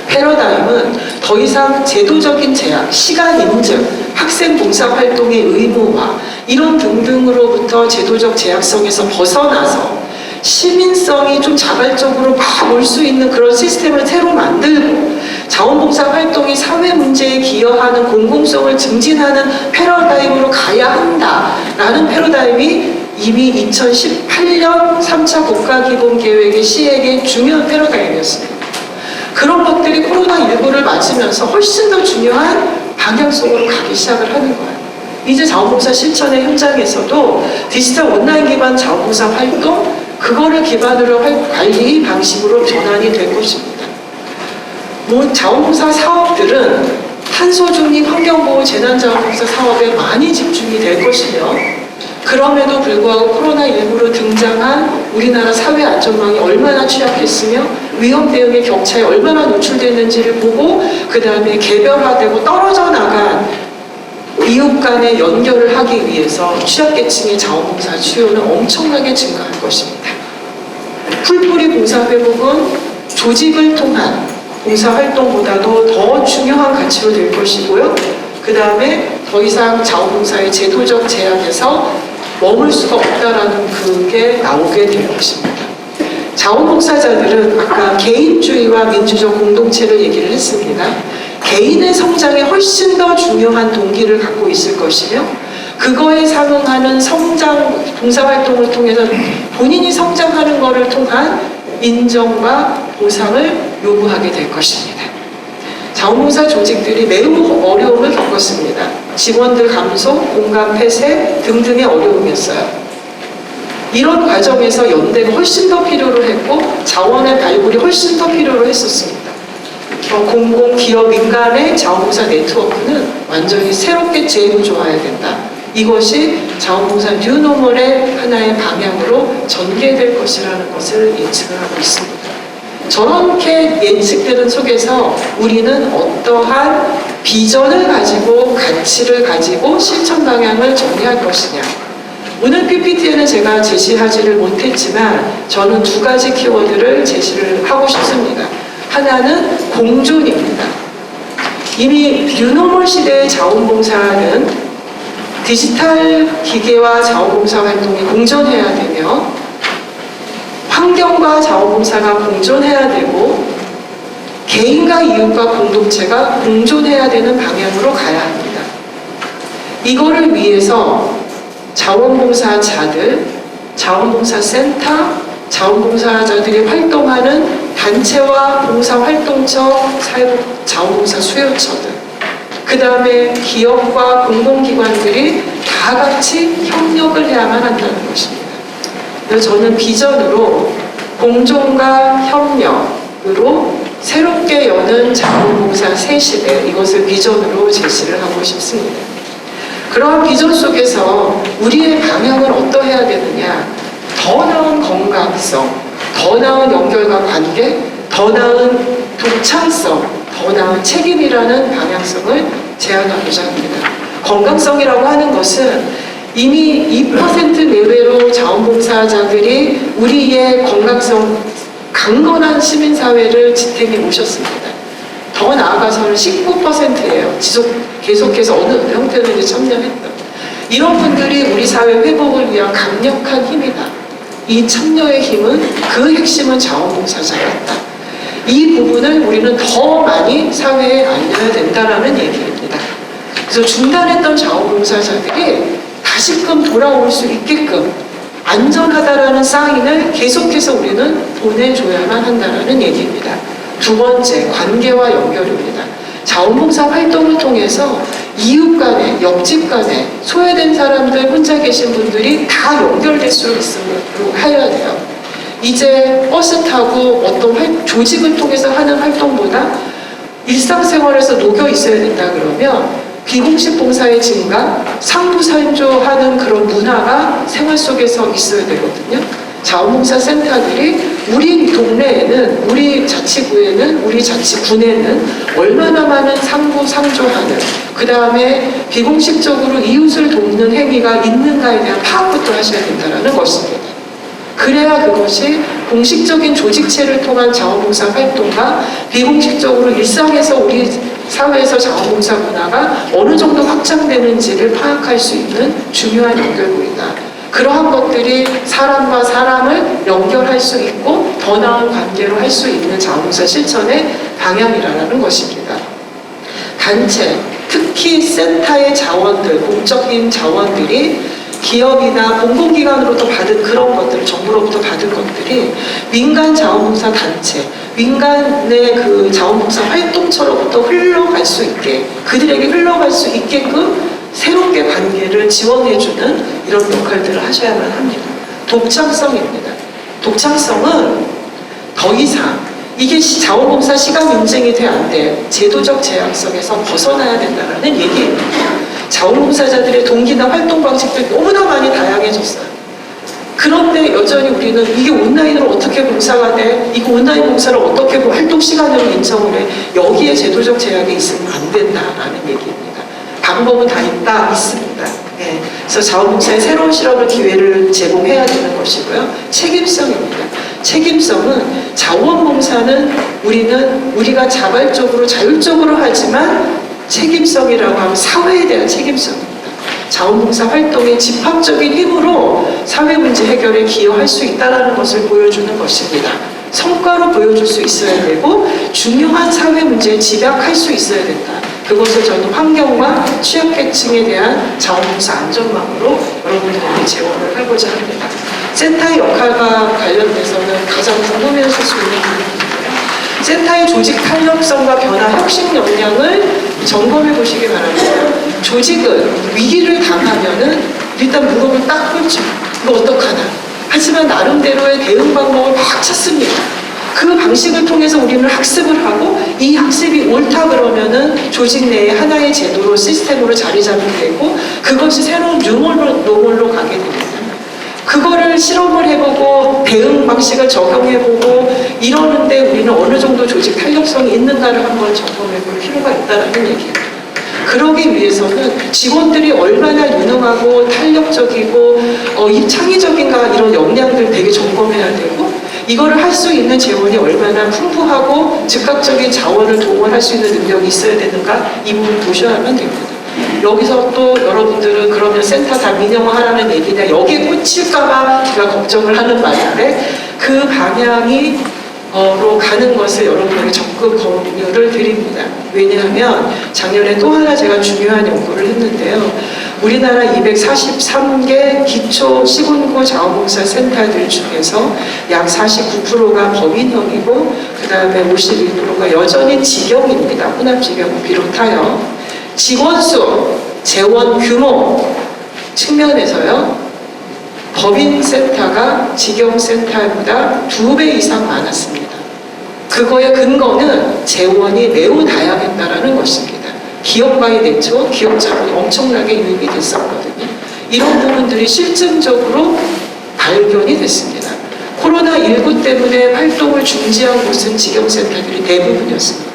패러다임은 더 이상 제도적인 제약, 시간 인증, 학생 봉사활동의 의무화 이런 등등으로부터 제도적 제약성에서 벗어나서 시민성이 좀 자발적으로 막 올 수 있는 그런 시스템을 새로 만들고 자원봉사 활동이 사회 문제에 기여하는 공공성을 증진하는 패러다임으로 가야 한다라는 패러다임이 이미 2018년 3차 국가기본계획의 시행의 중요한 패러다임이었습니다. 그런 것들이 코로나19를 맞으면서 훨씬 더 중요한 방향성으로 가기 시작을 하는 거예요. 이제 자원봉사 실천의 현장에서도 디지털 온라인 기반 자원봉사 활동, 그거를 기반으로 할 관리 방식으로 전환이 될 것입니다. 자원봉사 사업들은 탄소 중립, 환경보호, 재난자원봉사 사업에 많이 집중이 될 것이며 그럼에도 불구하고 코로나19로 등장한 우리나라 사회 안전망이 얼마나 취약했으며 위험 대응의 격차에 얼마나 노출됐는지를 보고 그 다음에 개별화되고 떨어져 나간 이웃 간의 연결을 하기 위해서 취약계층의 자원봉사 수요는 엄청나게 증가할 것입니다. 풀뿌리 봉사회복은 조직을 통한 봉사활동보다도 더 중요한 가치로 될 것이고요. 그 다음에 더 이상 자원봉사의 제도적 제약에서 머물 수가 없다라는 그게 나오게 될 것입니다. 자원봉사자들은 아까 개인주의와 민주적 공동체를 얘기를 했습니다. 개인의 성장에 훨씬 더 중요한 동기를 갖고 있을 것이며 그거에 상응하는 성장, 봉사활동을 통해서 본인이 성장하는 것을 통한 인정과 보상을 요구하게 될 것입니다. 자원봉사 조직들이 매우 어려움을 겪었습니다. 직원들 감소, 공간 폐쇄 등등의 어려움이었어요. 이런 과정에서 연대가 훨씬 더 필요로 했고 자원의 발굴이 훨씬 더 필요로 했었습니다. 공공, 기업, 민간의 자원봉사 네트워크는 완전히 새롭게 재구조해야 된다. 이것이 자원봉사 뉴노멀의 하나의 방향으로 전개될 것이라는 것을 예측을 하고 있습니다. 저렇게 예측되는 속에서 우리는 어떠한 비전을 가지고 가치를 가지고 실천 방향을 정리할 것이냐. 오늘 PPT에는 제가 제시하지를 못했지만 저는 두 가지 키워드를 제시를 하고 싶습니다. 하나는 공존입니다. 이미 뉴노멀 시대의 자원봉사는 디지털 기계와 자원봉사 활동이 공존해야 되며 환경과 자원봉사가 공존해야 되고 개인과 이웃과 공동체가 공존해야 되는 방향으로 가야 합니다. 이거를 위해서 자원봉사자들, 자원봉사센터, 자원봉사자들이 활동하는 단체와 봉사활동처, 자원봉사 수요처들, 그 다음에 기업과 공공기관들이 다 같이 협력을 해야만 한다는 것입니다. 그래서 저는 비전으로 공존과 협력으로 새롭게 여는 자원봉사 새 시대, 이것을 비전으로 제시를 하고 싶습니다. 그러한 비전 속에서 우리의 방향은 어떠해야 되느냐? 더 나은 건강성, 더 나은 연결과 관계, 더 나은 독창성, 더 나은 책임이라는 방향성을 제안하고자 합니다. 건강성이라고 하는 것은 이미 2% 내외로 자원봉사자들이 우리의 건강성 강건한 시민사회를 지탱해 오셨습니다. 더 나아가서는 19%예요. 계속해서 어느 형태로든지 참여했다. 이런 분들이 우리 사회 회복을 위한 강력한 힘이다. 이 참여의 힘은 그 핵심은 자원봉사자였다. 이 부분을 우리는 더 많이 사회에 알려야 된다는 얘기입니다. 그래서 중단했던 자원봉사자들이 다시금 돌아올 수 있게끔 안전하다라는 사인을 계속해서 우리는 보내줘야만 한다는 얘기입니다. 두 번째, 관계와 연결입니다. 자원봉사 활동을 통해서 이웃 간에, 옆집 간에 소외된 사람들, 혼자 계신 분들이 다 연결될 수 있도록 해야 돼요. 이제 버스 타고 어떤 조직을 통해서 하는 활동보다 일상생활에서 녹여 있어야 된다 그러면 비공식 봉사의 증가, 상부상조하는 그런 문화가 생활 속에서 있어야 되거든요. 자원봉사 센터들이 우리 동네에는, 우리 자치구에는, 우리 자치군에는 얼마나 많은 상부 상조하는, 그 다음에 비공식적으로 이웃을 돕는 행위가 있는가에 대한 파악부터 하셔야 된다는 것입니다. 그래야 그것이 공식적인 조직체를 통한 자원봉사 활동과 비공식적으로 일상에서 우리 사회에서 자원봉사 문화가 어느 정도 확장되는지를 파악할 수 있는 중요한 연결고리다. 그러한 것들이 사람과 사람을 연결할 수 있고 더 나은 관계로 할 수 있는 자원봉사 실천의 방향이라는 것입니다. 단체, 특히 센터의 자원들, 공적인 자원들이 기업이나 공공기관으로부터 받은 그런 것들, 정부로부터 받은 것들이 민간 자원봉사 단체, 민간의 그 자원봉사 활동처로부터 흘러갈 수 있게, 그들에게 흘러갈 수 있게끔 새롭게 관계를 지원해주는 이런 역할들을 하셔야만 합니다. 독창성입니다. 독창성은 더 이상 이게 자원봉사 시간 인증이 돼 안 돼, 제도적 제약성에서 벗어나야 된다는 얘기입니다. 자원봉사자들의 동기나 활동 방식들이 너무나 많이 다양해졌어요. 그런데 여전히 우리는 이게 온라인으로 어떻게 봉사가 돼? 이거 온라인 봉사를 어떻게 활동 시간으로 인정을 해? 여기에 제도적 제약이 있으면 안 된다라는 얘기입니다. 방법은 다 있습니다. 네. 그래서 자원봉사의 새로운 실험을 기회를 제공해야 되는 것이고요. 책임성입니다. 책임성은 자원봉사는 우리가 자발적으로 자율적으로 하지만 책임성이라고 하면 사회에 대한 책임성입니다. 자원봉사 활동의 집합적인 힘으로 사회 문제 해결에 기여할 수 있다는 것을 보여주는 것입니다. 성과로 보여줄 수 있어야 되고 중요한 사회 문제에 집약할 수 있어야 된다. 그것을 저는 환경과 취약계층에 대한 자원봉사 안전망으로 여러분들에게 제공을 하고자 합니다. 센터의 역할과 관련돼서는 가장 궁금해하실 수 있는 부분인데요. 센터의 조직 탄력성과 변화 혁신 역량을 점검해 보시기 바랍니다. 조직은 위기를 당하면은 일단 무릎을 딱 꿇죠. 이거 어떡하나. 하지만 나름대로의 대응 방법을 막 찾습니다. 그 방식을 통해서 우리는 학습을 하고 이 학습이 옳다 그러면은 조직 내에 하나의 제도로 시스템으로 자리 잡게 되고 그것이 새로운 노멀로 가게 됩니다. 그거를 실험을 해보고 대응 방식을 적용해보고 이러는데 우리는 어느 정도 조직 탄력성이 있는가를 한번 점검해볼 필요가 있다는 얘기입니다. 그러기 위해서는 직원들이 얼마나 유능하고 탄력적이고 창의적인가 이런 역량들 되게 점검해야 되고 이거를 할 수 있는 재원이 얼마나 풍부하고 즉각적인 자원을 동원할 수 있는 능력이 있어야 되는가 이 부분 보셔야만 됩니다. 여기서 또 여러분들은 그러면 센터 다 민영화하라는 얘기냐 여기에 꽂힐까봐 제가 걱정을 하는 말인데 그 방향이 로 가는 것을 여러분에게 적극 권유를 드립니다. 왜냐하면 작년에 또 하나 제가 중요한 연구를 했는데요. 우리나라 243개 기초 시군구 자원봉사 센터들 중에서 약 49%가 법인형이고 그 다음에 52%가 여전히 직영입니다. 혼합직영을 비롯하여 직원 수, 재원 규모 측면에서요. 법인센터가 직영센터보다 2배 이상 많았습니다. 그거의 근거는 재원이 매우 다양했다는 것입니다. 기업과의 네트워크, 기업 자본이 엄청나게 유입이 됐었거든요. 이런 부분들이 실증적으로 발견이 됐습니다. 코로나19 때문에 활동을 중지한 곳은 직영센터들이 대부분이었습니다.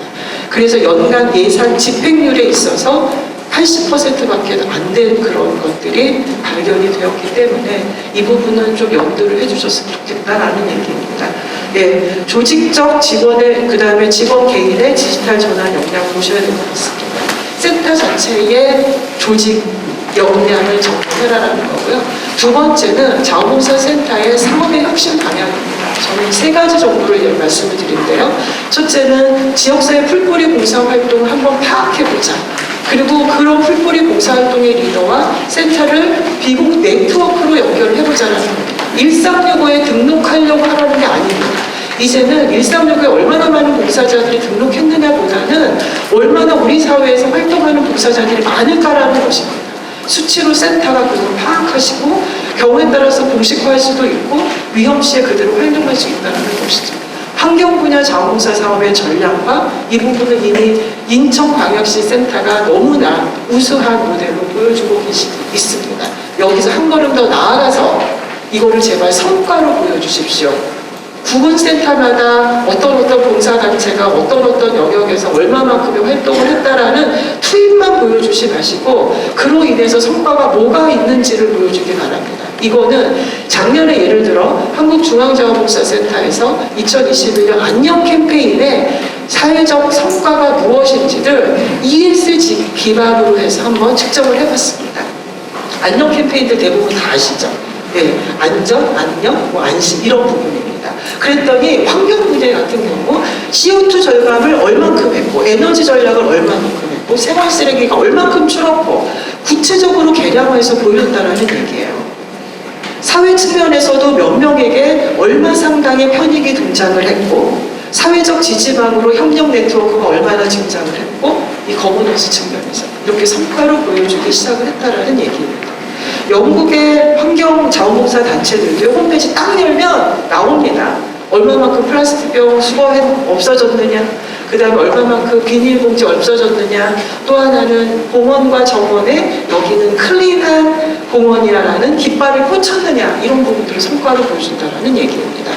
그래서 연간 예산 집행률에 있어서 80%밖에 안 된 그런 것들이 발견이 되었기 때문에 이 부분은 좀 염두를 해주셨으면 좋겠다라는 얘기입니다. 예, 조직적 직원의 그 다음에 직원 개인의 디지털 전환 역량 보셔야 될 것 같습니다. 센터 자체의 조직 역량을 정리해라라는 거고요. 두 번째는 자원봉사 센터의 사업의 혁신 방향입니다. 저는 세 가지 정도를 말씀을 드린데요. 첫째는 지역사회 풀뿌리 봉사활동을 한번 파악해보자. 그리고 그런 풀뿌리 봉사활동의 리더와 센터를 비공 네트워크로 연결을 해보자는 겁니다. 1365에 등록하려고 하라는 게 아닙니다. 이제는 1365에 얼마나 많은 봉사자들이 등록했느냐보다는 얼마나 우리 사회에서 활동하는 봉사자들이 많을까라는 것입니다. 수치로 센터가 그걸 파악하시고 경우에 따라서 공식화할 수도 있고 위험시에 그대로 활용할 수 있다는 것이죠. 환경 분야 자원봉사 사업의 전략과 이 부분은 이미 인천광역시 센터가 너무나 우수한 모델로 보여주고 있습니다. 여기서 한 걸음 더 나아가서 이거를 제발 성과로 보여주십시오. 구군센터마다 어떤 봉사단체가 어떤 영역에서 얼마만큼의 활동을 했다라는 투입만 보여주지 마시고 그로 인해서 성과가 뭐가 있는지를 보여주기 바랍니다. 이거는 작년에 예를 들어 한국중앙자원봉사센터에서 2021년 안녕 캠페인의 사회적 성과가 무엇인지를 ESG 기반으로 해서 한번 측정을 해봤습니다. 안녕 캠페인들 대부분 다 아시죠? 네, 안전, 안녕, 안심 이런 부분입니다. 그랬더니 환경 분야 같은 경우 CO2 절감을 얼만큼 했고 에너지 전략을 얼만큼 했고 생활 쓰레기가 얼만큼 줄었고 구체적으로 계량화해서 보여준다는 얘기예요. 사회 측면에서도 몇 명에게 얼마 상당의 편익이 등장을 했고 사회적 지지망으로 협력 네트워크가 얼마나 증장을 했고 이 거버넌스 측면에서 이렇게 성과를 보여주기 시작을 했다라는 얘기입니다. 영국의 환경자원봉사 단체들도 홈페이지 딱 열면 나옵니다. 얼마만큼 플라스틱병 수거해 없어졌느냐, 그 다음에 얼마만큼 비닐봉지 없어졌느냐, 또 하나는 공원과 정원에 여기는 클린한 공원이라는 깃발을 꽂혔느냐, 이런 부분들을 성과로 보여준다는 얘기입니다.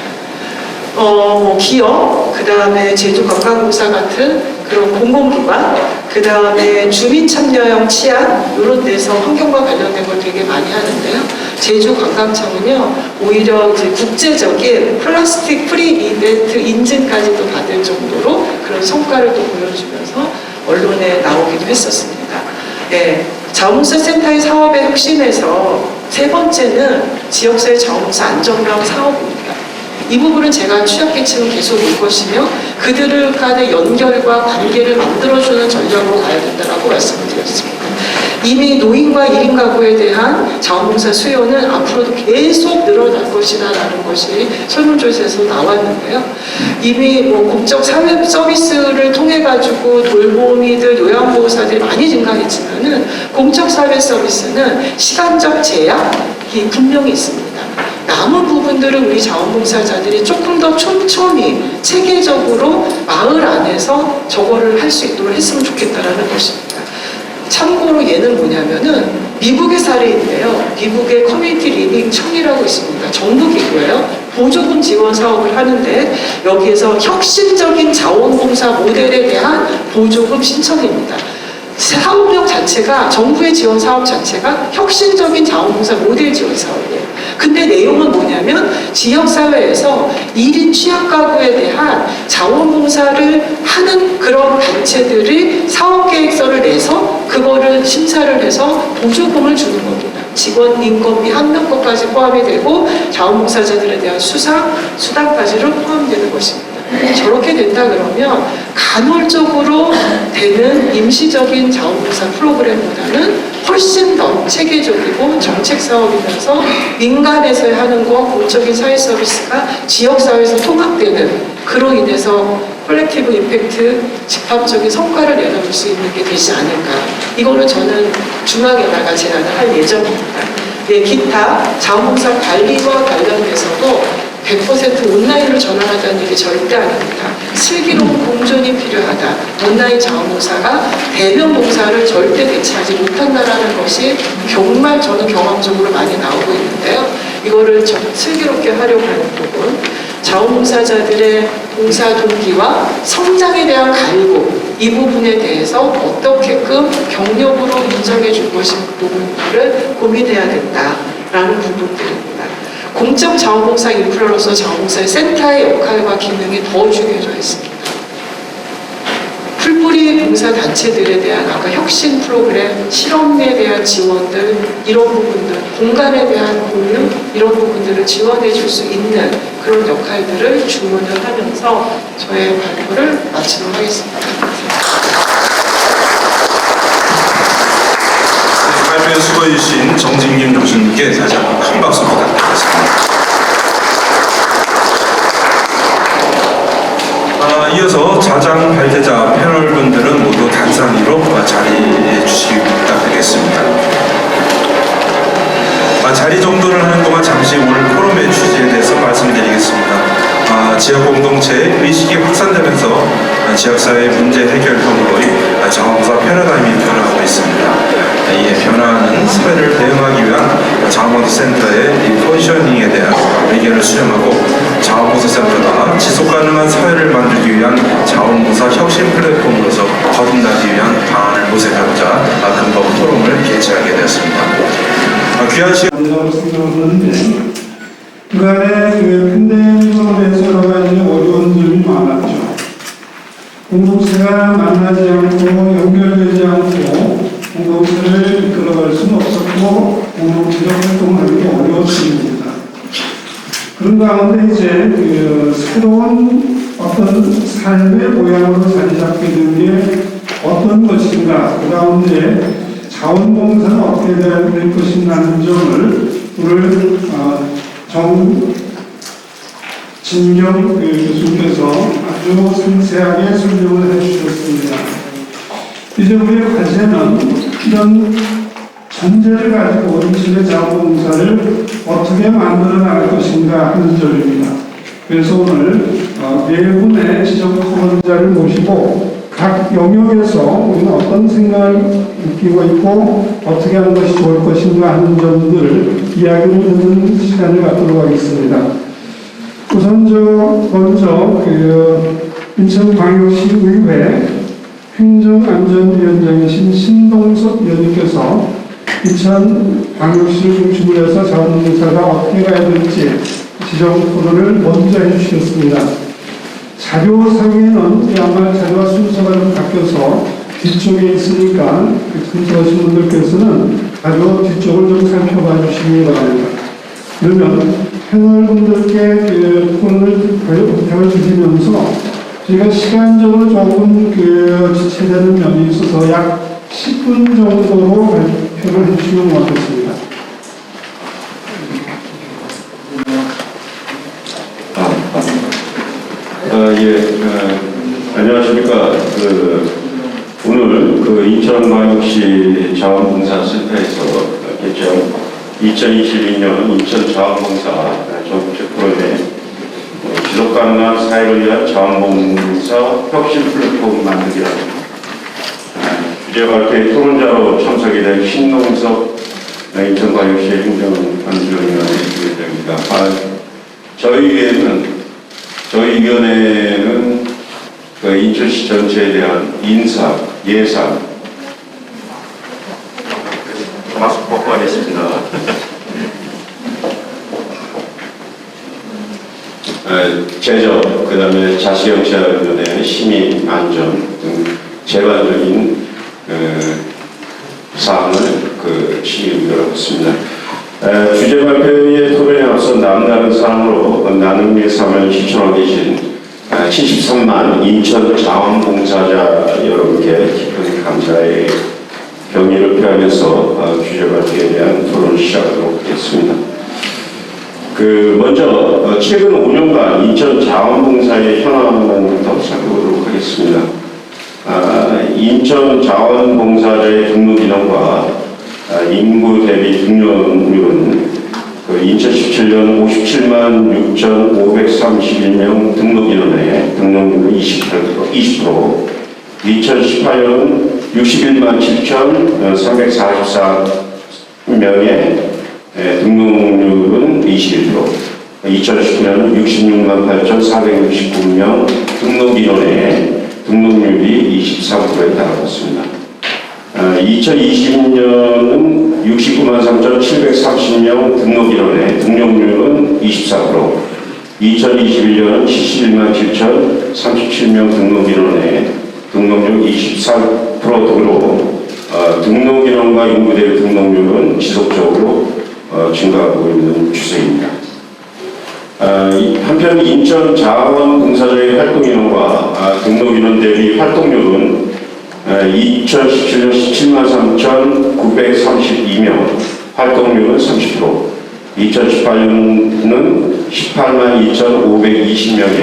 기업, 그 다음에 제주관광공사 같은 그런 공공기관, 그 다음에 주민참여형 치안 이런 데서 환경과 관련된 걸 되게 많이 하는데요. 제주관광청은요 오히려 이제 국제적인 플라스틱 프리 이벤트 인증까지도 받을 정도로 그런 성과를 또 보여주면서 언론에 나오기도 했었습니다. 네, 자원봉사센터의 사업의 혁신에서 세 번째는 지역사회 자원봉사 안정망 사업입니다. 이 부분은 제가 취약계층을 계속 볼 것이며 그들 간의 연결과 관계를 만들어주는 전략으로 가야 된다고 말씀을 드렸습니다. 이미 노인과 1인 가구에 대한 자원봉사 수요는 앞으로도 계속 늘어날 것이다라는 것이 설문조사에서 나왔는데요. 이미 공적 사회 서비스를 통해 가지고 돌보미들, 요양보호사들이 많이 증가했지만은 공적 사회 서비스는 시간적 제약이 분명히 있습니다. 남은 부분들은 우리 자원봉사자들이 조금 더 촘촘히 체계적으로 마을 안에서 저거를 할 수 있도록 했으면 좋겠다라는 것입니다. 참고로 얘는 뭐냐면은 미국의 사례인데요. 미국의 커뮤니티 리빙 청이라고 있습니다. 정부 기구예요. 보조금 지원 사업을 하는데 여기에서 혁신적인 자원봉사 모델에 대한 보조금 신청입니다. 사업력 자체가 정부의 지원 사업 자체가 혁신적인 자원봉사 모델 지원 사업이에요. 근데 내용은 뭐냐면 지역사회에서 1인 취약가구에 대한 자원봉사를 하는 그런 단체들이 사업계획서를 내서 그거를 심사를 해서 보조금을 주는 겁니다. 직원 인건비 한 명 것까지 포함이 되고 자원봉사자들에 대한 수당까지를 포함되는 것입니다. 저렇게 된다 그러면 간헐적으로 되는 임시적인 자원봉사 프로그램보다는 훨씬 더 체계적이고 정책 사업이면서 민간에서 하는 거 공적인 사회 서비스가 지역사회에서 통합되는 그로 인해서 콜렉티브 임팩트 집합적인 성과를 내놓을 수 있는 게 되지 않을까. 이거는 저는 중앙에다가 제안을 할 예정입니다. 네, 기타 자원봉사 관리와 관련돼서도 100% 온라인으로 전환하자는 얘기 절대 아닙니다. 슬기로운 공존이 필요하다. 온라인 자원봉사가 대면 봉사를 절대 대체하지 못한다는 것이 정말 저는 경험적으로 많이 나오고 있는데요. 이거를 슬기롭게 하려고 하는 부분, 자원봉사자들의 봉사 동기와 성장에 대한 갈구, 이 부분에 대해서 어떻게끔 경력으로 인정해 줄 것인 부분들을 고민해야 된다라는 부분들입니다. 공적 자원봉사 인프라로서 자원봉사의 센터의 역할과 기능이 더 중요해져 있습니다. 풀뿌리 봉사단체들에 대한 아까 혁신 프로그램, 실험에 대한 지원들, 이런 부분들, 공간에 대한 공유, 이런 부분들을 지원해 줄 수 있는 그런 역할들을 주문을 하면서 저의 발표를 마치도록 하겠습니다. 발표에 수고해주신 정진김 교수님께 다시 한번 큰 박수 부탁드리겠습니다. 이어서 자장 발제자 패널분들은 모두 단상위로 자리해 주시기 부탁드리겠습니다. 자리 정돈을 하는 동안 잠시 오늘 포럼의 취지에 대해서 말씀드리겠습니다. 지역 공동체의 의식이 확산되면서 지역사회 문제 해결형으로의 자원봉사 패러다임이 변화하고 있습니다. 이 변화는 사회를 대응하기 위한 자원봉사센터의 이 포지셔닝에 대한 의견을 수렴하고 자원봉사센터가 지속가능한 사회를 만들기 위한 자원봉사 혁신 플랫폼으로서 거듭나기 위한 방안을 모색하고자 근거 토론을 개최하게 되었습니다. 귀한 시간 라고 생각하는데 그간에 팬데믹으로 인해서 여러 가지 어려운 점이 많았죠. 공동체가 만나지 않고 연결되지 않고 공동체를 이끌어갈 수는 없었고 공동체적 활동하기 어려웠습니다. 그런 가운데 이제 새로운 어떤 삶의 모양으로 자리 잡게 된 게 어떤 것인가, 그 가운데 자원봉사는 어떻게 될 것인가 하는 점을 오늘 정진경 교수님께서 아주 상세하게 설명을 해주셨습니다. 이제 우리의 과제는 이런 전제를 가지고 인식의 자원봉사를 어떻게 만들어 나갈 것인가 하는 점입니다. 그래서 오늘 네 분의 지적 토론자를 모시고 각 영역에서 우리는 어떤 생각을 느끼고 있고 어떻게 하는 것이 좋을 것인가 하는 점들을 이야기를 듣는 시간을 갖도록 하겠습니다. 우선 먼저 인천광역시 의회 행정안전위원장이신 신동섭 위원님께서 인천광역시를 중심으로 해서 자원봉사가 어떻게 가야 될지 지적 토론을 먼저 해주시겠습니다. 자료상에는 아마 자료와 순서가 좀 바뀌어서 뒤쪽에 있으니까 근처하신 분들께서는 자료 뒤쪽을 좀 살펴봐 주시기 바랍니다. 그러면 패널분들께 토론을 배워주시면서 저희가 시간적으로 조금 지체되는 면이 있어서 약 10분 정도로 발표를 해주시면 어떻습니다. 안녕하십니까. 오늘 인천광역시 자원봉사센터에서 개최한 2022년 인천자원봉사 전국체 프로그램 지속가능한 사회를 위한 자원봉사 혁신 플랫폼 만들기라는 주제 발표의 토론자로 참석이 된 신동섭 인천광역시 행정안전위원회 위원장입니다. 저희 위원회는 인천시 전체에 대한 인사, 예산, 마스크 벗고 하겠습니다. 제적, 그 다음에 자치경찰위원회, 시민 안전 등 제반적인 사항을 취의하고 있습니다. 주제 발표의 토론에 앞서 남다른 사항으로 나눔의 삶을 실천하고 계신 73만 인천 자원봉사자 여러분께 깊은 감사의 경의를 표하면서 주제 발표에 대한 토론을 시작하도록 하겠습니다. 먼저 최근 5년간 인천 자원봉사의 현황부터 살펴보도록 하겠습니다. 인천 자원봉사자의 등록 인원과 인구 대비 등록률은 2017년 57만 6,531명 등록 인원의 등록률은 20%, 2018년 61만 7,344명의 등록률은 21%, 2019년 66만 8,469명 등록 인원의 등록률이 23%에 달하였습니다. 2020년은 69만 3,730명 등록 인원의 등록률은 24%, 2021년은 71만 7,037명 등록 인원의 등록률 24% 등으로 등록 인원과 인구 대비 등록률은 지속적으로 증가하고 있는 추세입니다. 한편 인천 자원봉사자의 활동 인원과 등록 인원 대비 활동률은 2017년 17만 3,932명, 활동률은 30%, 2018년은 18만 2,520명의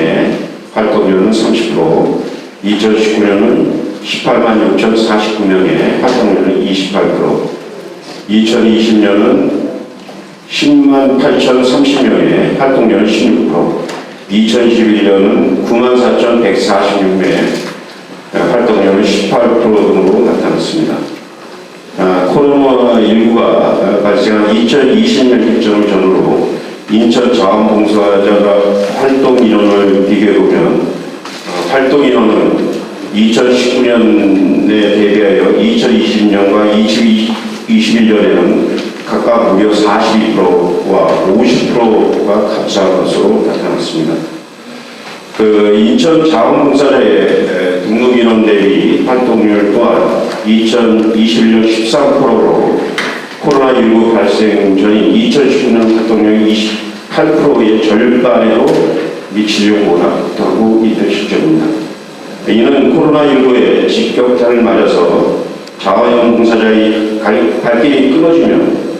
활동률은 30%, 2019년은 18만 6,049명의 활동률은 28%, 2020년은 10만 8,030명의 활동률은 16%, 2021년은 9만 4,146명의 활동률은 18% 등으로 나타났습니다. 코로나19가 발생한 2020년 기점을 전후로 인천 자원봉사자가 활동 인원을 비교해보면 활동 인원은 2019년에 대비하여 2020년과 2021년에는 각각 무려 42%와 50%가 감소한 것으로 나타났습니다. 인천 자원봉사자의 등록 인원 대비 활동률 또한 2021년 13%로 코로나19 발생 전인 2019년 활동률 28%의 절반에도 미치려고 하고 있는 시점입니다. 이는 코로나19의 직격탄을 맞아서 자원봉사자의 발길이 끊어지면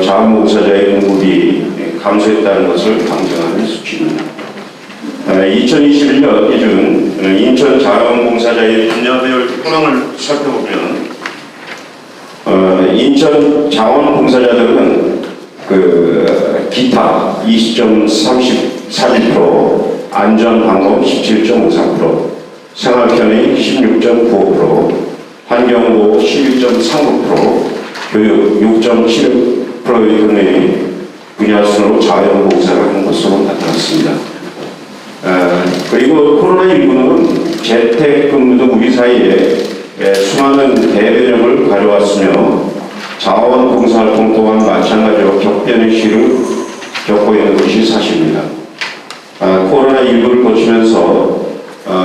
자원봉사자의 공급이 감소했다는 것을 강조하는 수치입니다. 2021년 기준 인천 자원봉사자의 분야별 현황을 살펴보면 인천 자원봉사자들은 기타 20.31%, 안전방법 17.53%, 생활편의 16.95%, 환경보호 11.39%, 교육 6.76%의 등의 분야 순으로 자원봉사를 한 것으로 나타났습니다. 그리고 코로나19는 재택근무 등 우리 사이에 수많은 대변형을 가져왔으며 자원봉사활동 또한 마찬가지로 격변의 시를 겪고 있는 것이 사실입니다. 코로나19를 거치면서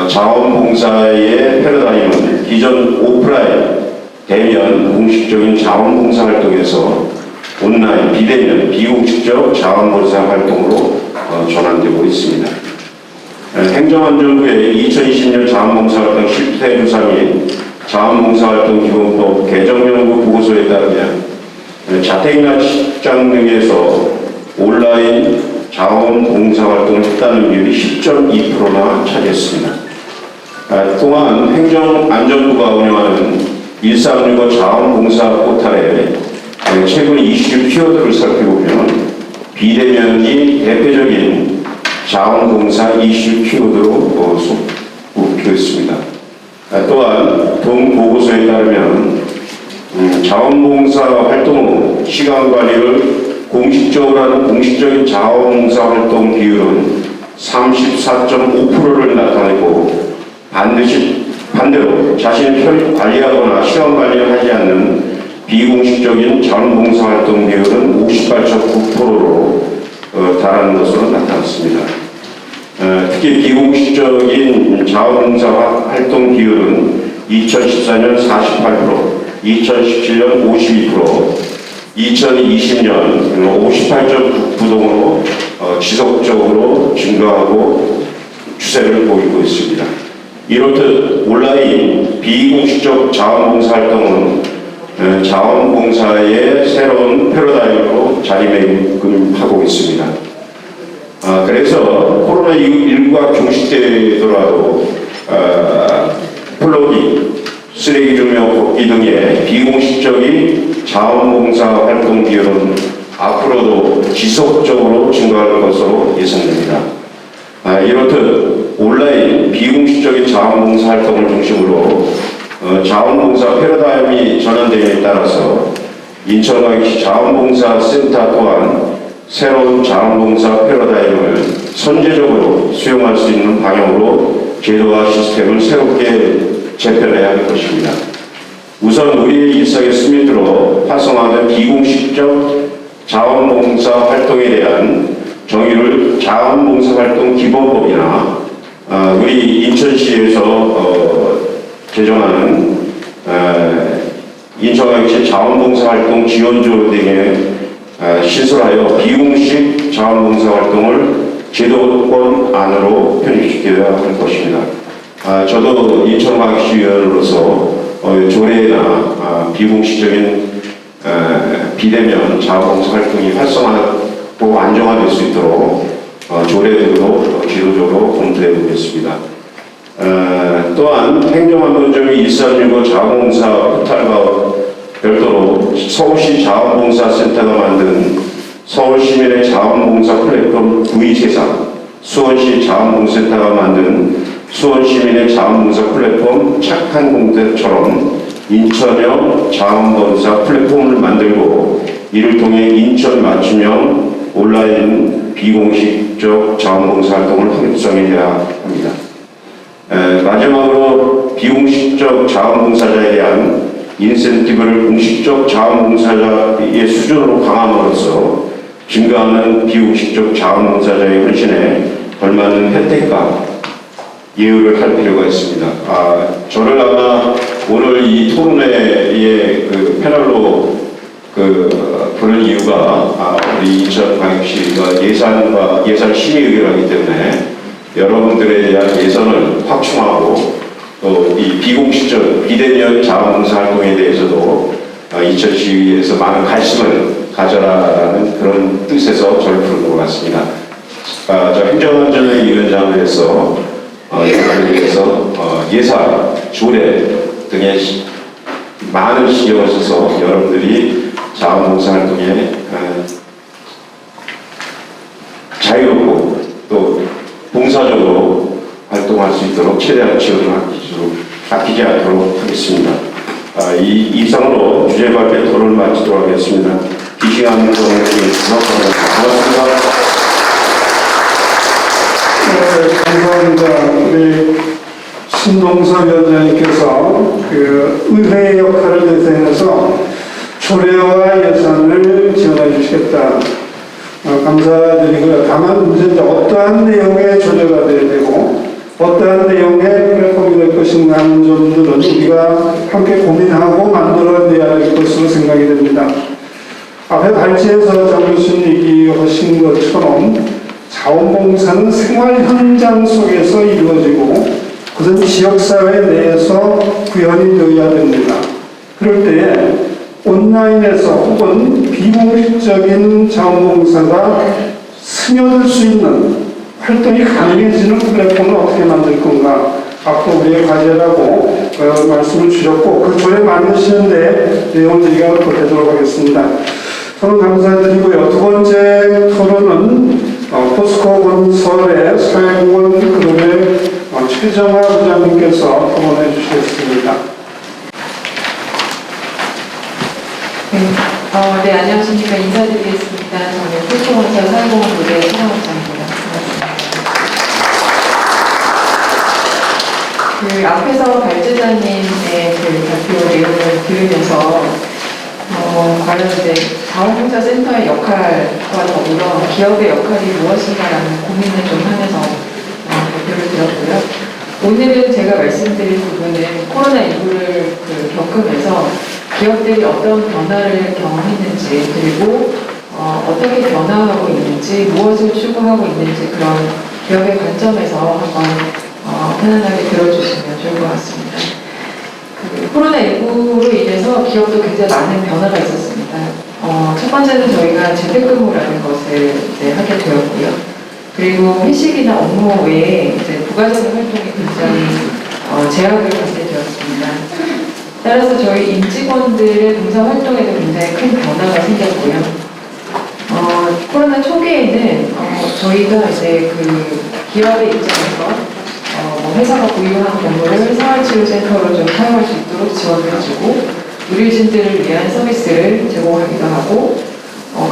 자원봉사의 패러다임은 기존 오프라인, 대면, 공식적인 자원봉사활동에서 온라인, 비대면, 비공식적 자원봉사활동으로 전환되고 있습니다. 행정안전부의 2020년 자원봉사활동 실태조사 및 자원봉사활동 기본법 개정연구 보고서에 따르면 자택이나 직장 등에서 온라인 자원봉사활동을 했다는 비율이 10.2%나 차지했습니다. 또한 행정안전부가 운영하는 1365 자원봉사 포털에 최근 이슈 키워드를 살펴보면 비대면이 대표적인 자원봉사 이슈 키워드로 뽑혀있습니다. 또한 본 보고서에 따르면 자원봉사 활동 후 시간 관리를 공식적으로 하는 공식적인 자원봉사 활동 비율은 34.5%를 나타내고 반대로 자신을 관리하거나 시간 관리를 하지 않는 비공식적인 자원봉사 활동 비율은 58.9%로 달하는 것으로 나타났습니다. 특히 비공식적인 자원봉사 활동 비율은 2014년 48%, 2017년 52%, 2020년 58.9% 등으로 지속적으로 증가하고 추세를 보이고 있습니다. 이렇듯 온라인 비공식적 자원봉사 활동은 자원봉사의 새로운 패러다임으로 자리매김하고 있습니다. 그래서 코로나19가 종식되더라도 플로깅, 쓰레기 주며 걷기 등의 비공식적인 자원봉사 활동 비율은 앞으로도 지속적으로 증가할 것으로 예상됩니다. 이렇듯 온라인 비공식적인 자원봉사 활동을 중심으로 자원봉사 패러다임이 전환됨에 따라서 인천광역시 자원봉사 센터 또한 새로운 자원봉사 패러다임을 선제적으로 수용할 수 있는 방향으로 제도와 시스템을 새롭게 재편해야 할 것입니다. 우선 우리의 일상에 스며들어 활성화된 비공식적 자원봉사 활동에 대한 정의를 자원봉사활동 기본법이나 우리 인천시에서 제정하는 인천광역시 자원봉사활동 지원조 등에 신설하여 비공식 자원봉사활동을 제도권 안으로 편입시켜야 할 것입니다. 저도 인천광역시 의원으로서 조례나 비공식적인 비대면 자원봉사활동이 활성화하고 안정화될 수 있도록 조례 등으로 지도적으로 검토해 보겠습니다. 또한 행정안전부의 1365 자원봉사 포털과 별도로 서울시 자원봉사센터가 만든 서울시민의 자원봉사 플랫폼 V 세상, 수원시 자원봉사센터가 만든 수원 시민의 자원봉사 플랫폼 착한 공대처럼 인천형 자원봉사 플랫폼을 만들고 이를 통해 인천 맞춤형 온라인 비공식적 자원봉사 활동을 활성화해야 합니다. 마지막으로 비공식적 자원봉사자에 대한 인센티브를 공식적 자원봉사자의 수준으로 강함으로써 증가하는 비공식적 자원봉사자의 헌신에 걸맞는 혜택과 예우를 할 필요가 있습니다. 저를 아마 오늘 이 토론회에 그 패널로 부른 이유가 우리 인천광역시가 예산 심의 의결하기 때문에 여러분들에 대한 예산을 확충하고 또 이 비공식적 비대면 자원봉사 활동에 대해서도 인천시의회에서 많은 관심을 가져라라는 그런 뜻에서 저를 부른 것 같습니다. 저 행정안전위 위원장을 해서 여러분을 위해서 예산, 조례 등에 많은 신경을 써서 여러분들이 자원봉사 활동에 자유롭고 또 봉사적으로 활동할 수 있도록 최대한 지원을 아끼지 않도록 하겠습니다. 이상으로 주제 발표 토론을 마치도록 하겠습니다. 기시간 동행님께서 고맙습니다. 감사합니다. 우리 신동서 위원장님께서 의회 역할을 대신해서 조례와 예산을 지원해 주시겠다. 감사드리고요. 다만 문제는 어떠한 내용의 조례가 돼야 되고 어떠한 내용의 플랫폼이 될 것인가 하는 점들은 우리가 함께 고민하고 만들어내야 될 것으로 생각이 됩니다. 앞에 발제에서 장 교수님 얘기하신 것처럼 자원봉사는 생활 현장 속에서 이루어지고 그것은 지역사회 내에서 구현이 되어야 됩니다. 그럴 때 온라인에서 혹은 비공식적인 자원봉사가 스며들 수 있는 활동이 가능해지는 플랫폼을 어떻게 만들 건가 앞으로 우리의 과제라고 말씀을 주셨고 그 조례 만드시는데 내용을 얘기가 보태도록 하겠습니다. 저는 감사드리고요. 두 번째 토론은 포스코 건설의 사회공헌 그룹의 최정화 부장님께서 토론해 주시겠습니다. 네, 안녕하십니까. 인사드리겠습니다. 저는 포스코건설 사회공헌 그룹의 최정화 부장입니다. 앞에서 발제자님의 발표 내용을 들으면서 과연 이제 자원봉사 센터의 역할과 더불어 기업의 역할이 무엇인가라는 고민을 좀 하면서 발표를 들었고요. 오늘은 제가 말씀드릴 부분은 코로나19를 겪으면서 기업들이 어떤 변화를 경험했는지 그리고 어떻게 변화하고 있는지 무엇을 추구하고 있는지 그런 기업의 관점에서 한번 편안하게 들어주시면 좋을 것 같습니다. 코로나19로 인해서 기업도 굉장히 많은 변화가 있었습니다. 첫 번째는 저희가 재택근무라는 것을 이제 하게 되었고요. 그리고 회식이나 업무 외에 이제 부가적인 활동이 굉장히 제약을 받게 되었습니다. 따라서 저희 임직원들의 봉사 활동에도 굉장히 큰 변화가 생겼고요. 코로나 초기에는 저희가 이제 기업의 입장에서 회사가 보유한 건물을 생활치료센터로 좀 사용할 수 있도록 지원을 해주고 의료진들을 위한 서비스를 제공하기도 하고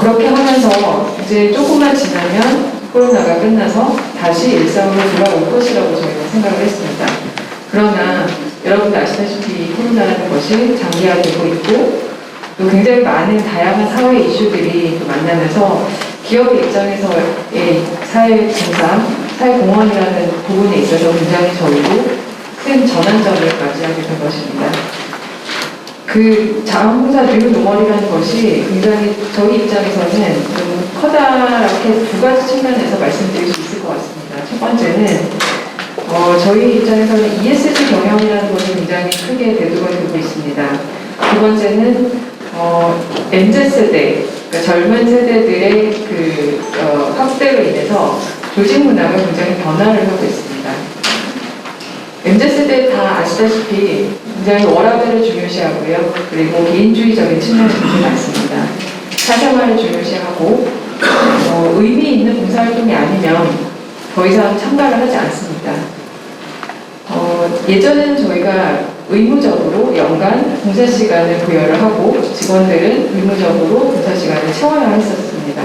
그렇게 하면서 이제 조금만 지나면 코로나가 끝나서 다시 일상으로 돌아올 것이라고 저희가 생각을 했습니다. 그러나 여러분들 아시다시피 코로나라는 것이 장기화되고 있고 또 굉장히 많은 다양한 사회 이슈들이 또 만나면서 기업의 입장에서의 사회봉사, 사회공헌이라는 부분에 있어서 굉장히 저희도 큰 전환점을 맞이하게 된 것입니다. 자원봉사 뉴 노멀이라는 것이 굉장히 저희 입장에서는 좀 커다랗게 두 가지 측면에서 말씀드릴 수 있을 것 같습니다. 첫 번째는 저희 입장에서는 ESG 경영이라는 것이 굉장히 크게 대두가 되고 있습니다. 두 번째는 MZ세대, 그러니까 젊은 세대들의 확대로 인해서 조직 문화가 굉장히 변화를 하고 있습니다. MZ세대 다 아시다시피 굉장히 워라밸을 중요시하고요. 그리고 개인주의적인 측면이 굉장히 많습니다. 사생활을 중요시하고 의미 있는 봉사활동이 아니면 더 이상 참가를 하지 않습니다. 예전에는 저희가 의무적으로 연간 봉사 시간을 부여를 하고 직원들은 의무적으로 봉사 시간을 채워야 했었습니다.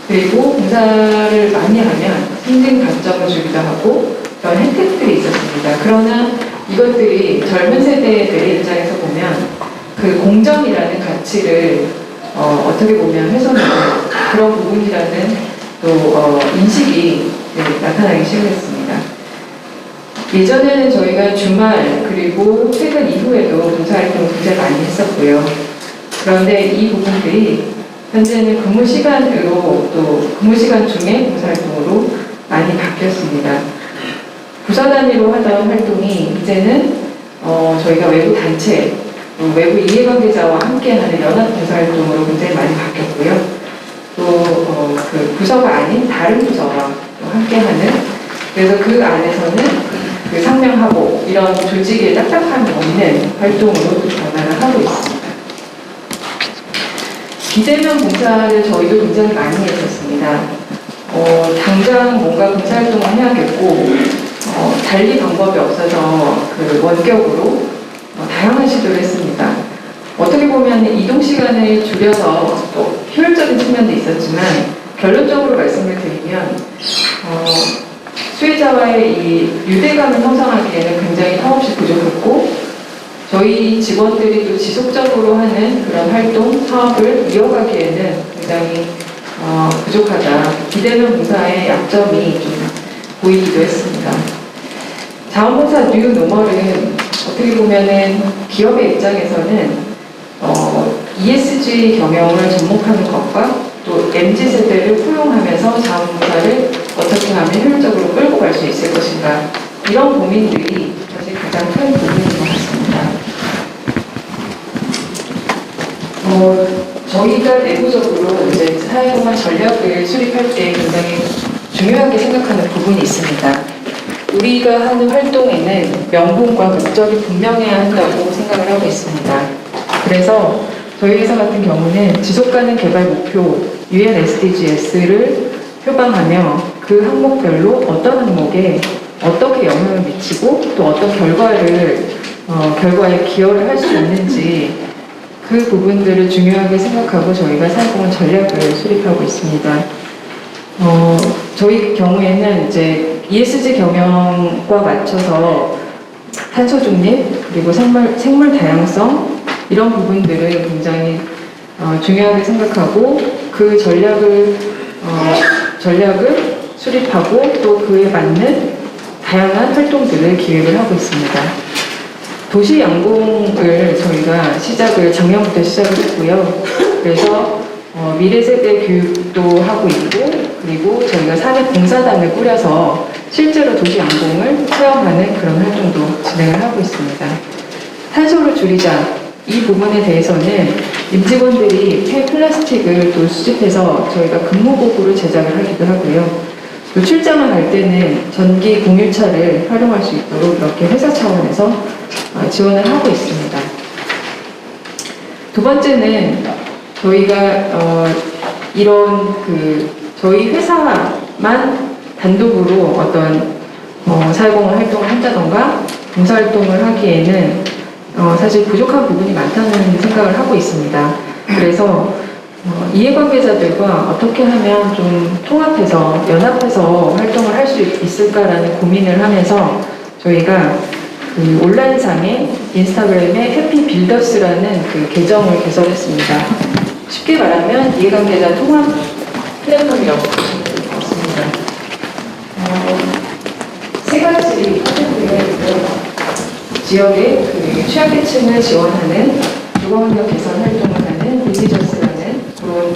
그리고 봉사를 많이 하면 승진 감점을 주기도 하고 그런 혜택들이 있었습니다. 그러나 이것들이 젊은 세대들의 입장에서 보면 그 공정이라는 가치를 어떻게 보면 훼손하는 그런 부분이라는 또 인식이 나타나기 시작했습니다. 예전에는 저희가 주말 그리고 퇴근 이후에도 봉사활동을 굉장히 많이 했었고요. 그런데 이 부분들이 현재는 근무 시간으로 또 근무 시간 중에 봉사활동으로 많이 바뀌었습니다. 부서 단위로 하던 활동이 이제는 저희가 외부 단체, 외부 이해관계자와 함께하는 연합 봉사활동으로 굉장히 많이 바뀌었고요. 또 그 부서가 아닌 다른 부서와 또 함께하는 그래서 그 안에서는 그 상명하고 이런 조직의 딱딱함이 없는 활동으로 또 변화를 하고 있습니다. 비대면 봉사를 저희도 굉장히 많이 했었습니다. 당장 뭔가 봉사활동을 해야겠고 달리 방법이 없어서 그 원격으로 다양한 시도를 했습니다. 어떻게 보면 이동 시간을 줄여서 또 효율적인 측면도 있었지만 결론적으로 말씀을 드리면 수혜자와의 이 유대감을 형성하기에는 굉장히 턱없이 부족했고 저희 직원들이 또 지속적으로 하는 그런 활동, 사업을 이어가기에는 굉장히 부족하다. 비대면 봉사의 약점이 좀 보이기도 했습니다. 자원봉사 뉴 노멀은 어떻게 보면은 기업의 입장에서는 ESG 경영을 접목하는 것과 또 MZ세대를 포용하면서 자원봉사를 어떻게 하면 효율적으로 끌고 갈 수 있을 것인가 이런 고민들이 사실 가장 큰 부분인 것 같습니다. 저희가 내부적으로 이제 사회공헌 전략을 수립할 때 굉장히 중요하게 생각하는 부분이 있습니다. 우리가 하는 활동에는 명분과 목적이 분명해야 한다고 생각을 하고 있습니다. 그래서 저희 회사 같은 경우는 지속가능 개발 목표 UN SDGs를 표방하며 그 항목별로 어떤 항목에 어떻게 영향을 미치고 또 어떤 결과에 기여를 할 수 있는지 그 부분들을 중요하게 생각하고 저희가 사회공헌 전략을 수립하고 있습니다. 저희 경우에는 이제 ESG 경영과 맞춰서 탄소 중립 그리고 생물 다양성 이런 부분들을 굉장히 중요하게 생각하고 그 전략을 수립하고 또 그에 맞는 다양한 활동들을 기획을 하고 있습니다. 도시 양봉을 저희가 작년부터 시작을 했고요. 그래서 미래 세대 교육도 하고 있고 그리고 저희가 사회 봉사단을 꾸려서 실제로 도시 양봉을 체험하는 그런 활동도 진행을 하고 있습니다. 탄소를 줄이자 이 부분에 대해서는 임직원들이 폐플라스틱을 또 수집해서 저희가 근무복구를 제작을 하기도 하고요. 또 출장을 갈 때는 전기 공유차를 활용할 수 있도록 이렇게 회사 차원에서 지원을 하고 있습니다. 두 번째는 저희가 이런 저희 회사만 단독으로 어떤 사회공헌 활동을 한다던가 봉사활동을 하기에는 사실 부족한 부분이 많다는 생각을 하고 있습니다. 그래서 이해관계자들과 어떻게 하면 좀 통합해서 연합해서 활동을 할 수 있을까라는 고민을 하면서 저희가 그 온라인상에 인스타그램에 해피빌더스라는 그 계정을 개설했습니다. 쉽게 말하면 이해관계자 통합 플랫폼이라고 보시면 될 것 같습니다. 세 가지 컨텐츠가 있고요. 지역의 그 취약계층을 지원하는 주거환경 개선 활동을 하는 빌리저스라는 그런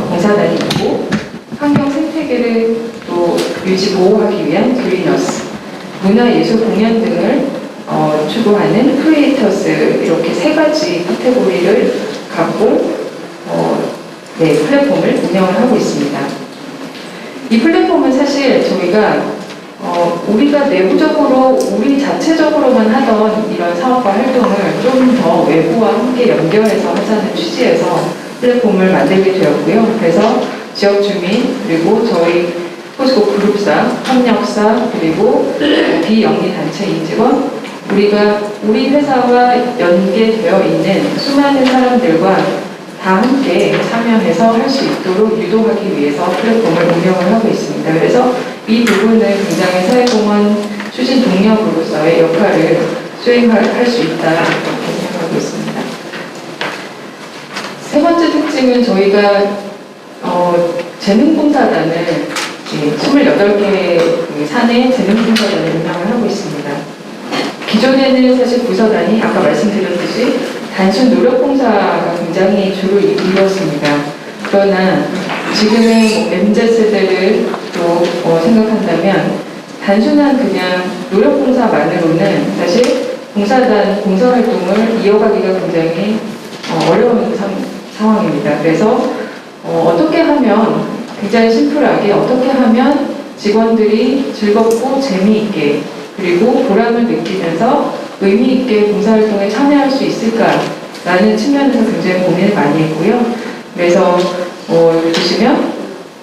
봉사단이 있고 환경 생태계를 또 유지 보호하기 위한 그린너스, 문화예술 공연 등을 추구하는 크리에이터스 이렇게 세 가지 카테고리를 갖고 플랫폼을 운영을 하고 있습니다. 이 플랫폼은 사실 저희가 우리가 내부적으로 우리 자체적으로만 하던 이런 사업과 활동을 좀 더 외부와 함께 연결해서 하자는 취지에서 플랫폼을 만들게 되었고요. 그래서 지역 주민 그리고 저희 포스코 그룹사, 협력사, 그리고 비영리 단체 임직원, 우리 회사와 연계되어 있는 수많은 사람들과 다 함께 참여해서 할 수 있도록 유도하기 위해서 플랫폼을 운영을 하고 있습니다. 그래서 이 부분을 굉장히 사회공헌 추진 동력으로서의 역할을 수행할 수 있다 이렇게 생각하고 있습니다. 세 번째 특징은 저희가 재능봉사단을 28개 산의 재능봉사단을 운영을 하고 있습니다. 기존에는 사실 부서단이 아까 말씀드렸듯이 단순 노력봉사가 굉장히 주로 이루었습니다. 그러나 지금의 MZ세대를 또 생각한다면 단순한 그냥 노력봉사만으로는 사실 봉사활동을 이어가기가 굉장히 어려운 상황입니다. 그래서 어떻게 하면 굉장히 심플하게 어떻게 하면 직원들이 즐겁고 재미있게 그리고 보람을 느끼면서 의미 있게 봉사활동에 참여할 수 있을까라는 측면에서 굉장히 고민을 많이 했고요. 그래서 보시면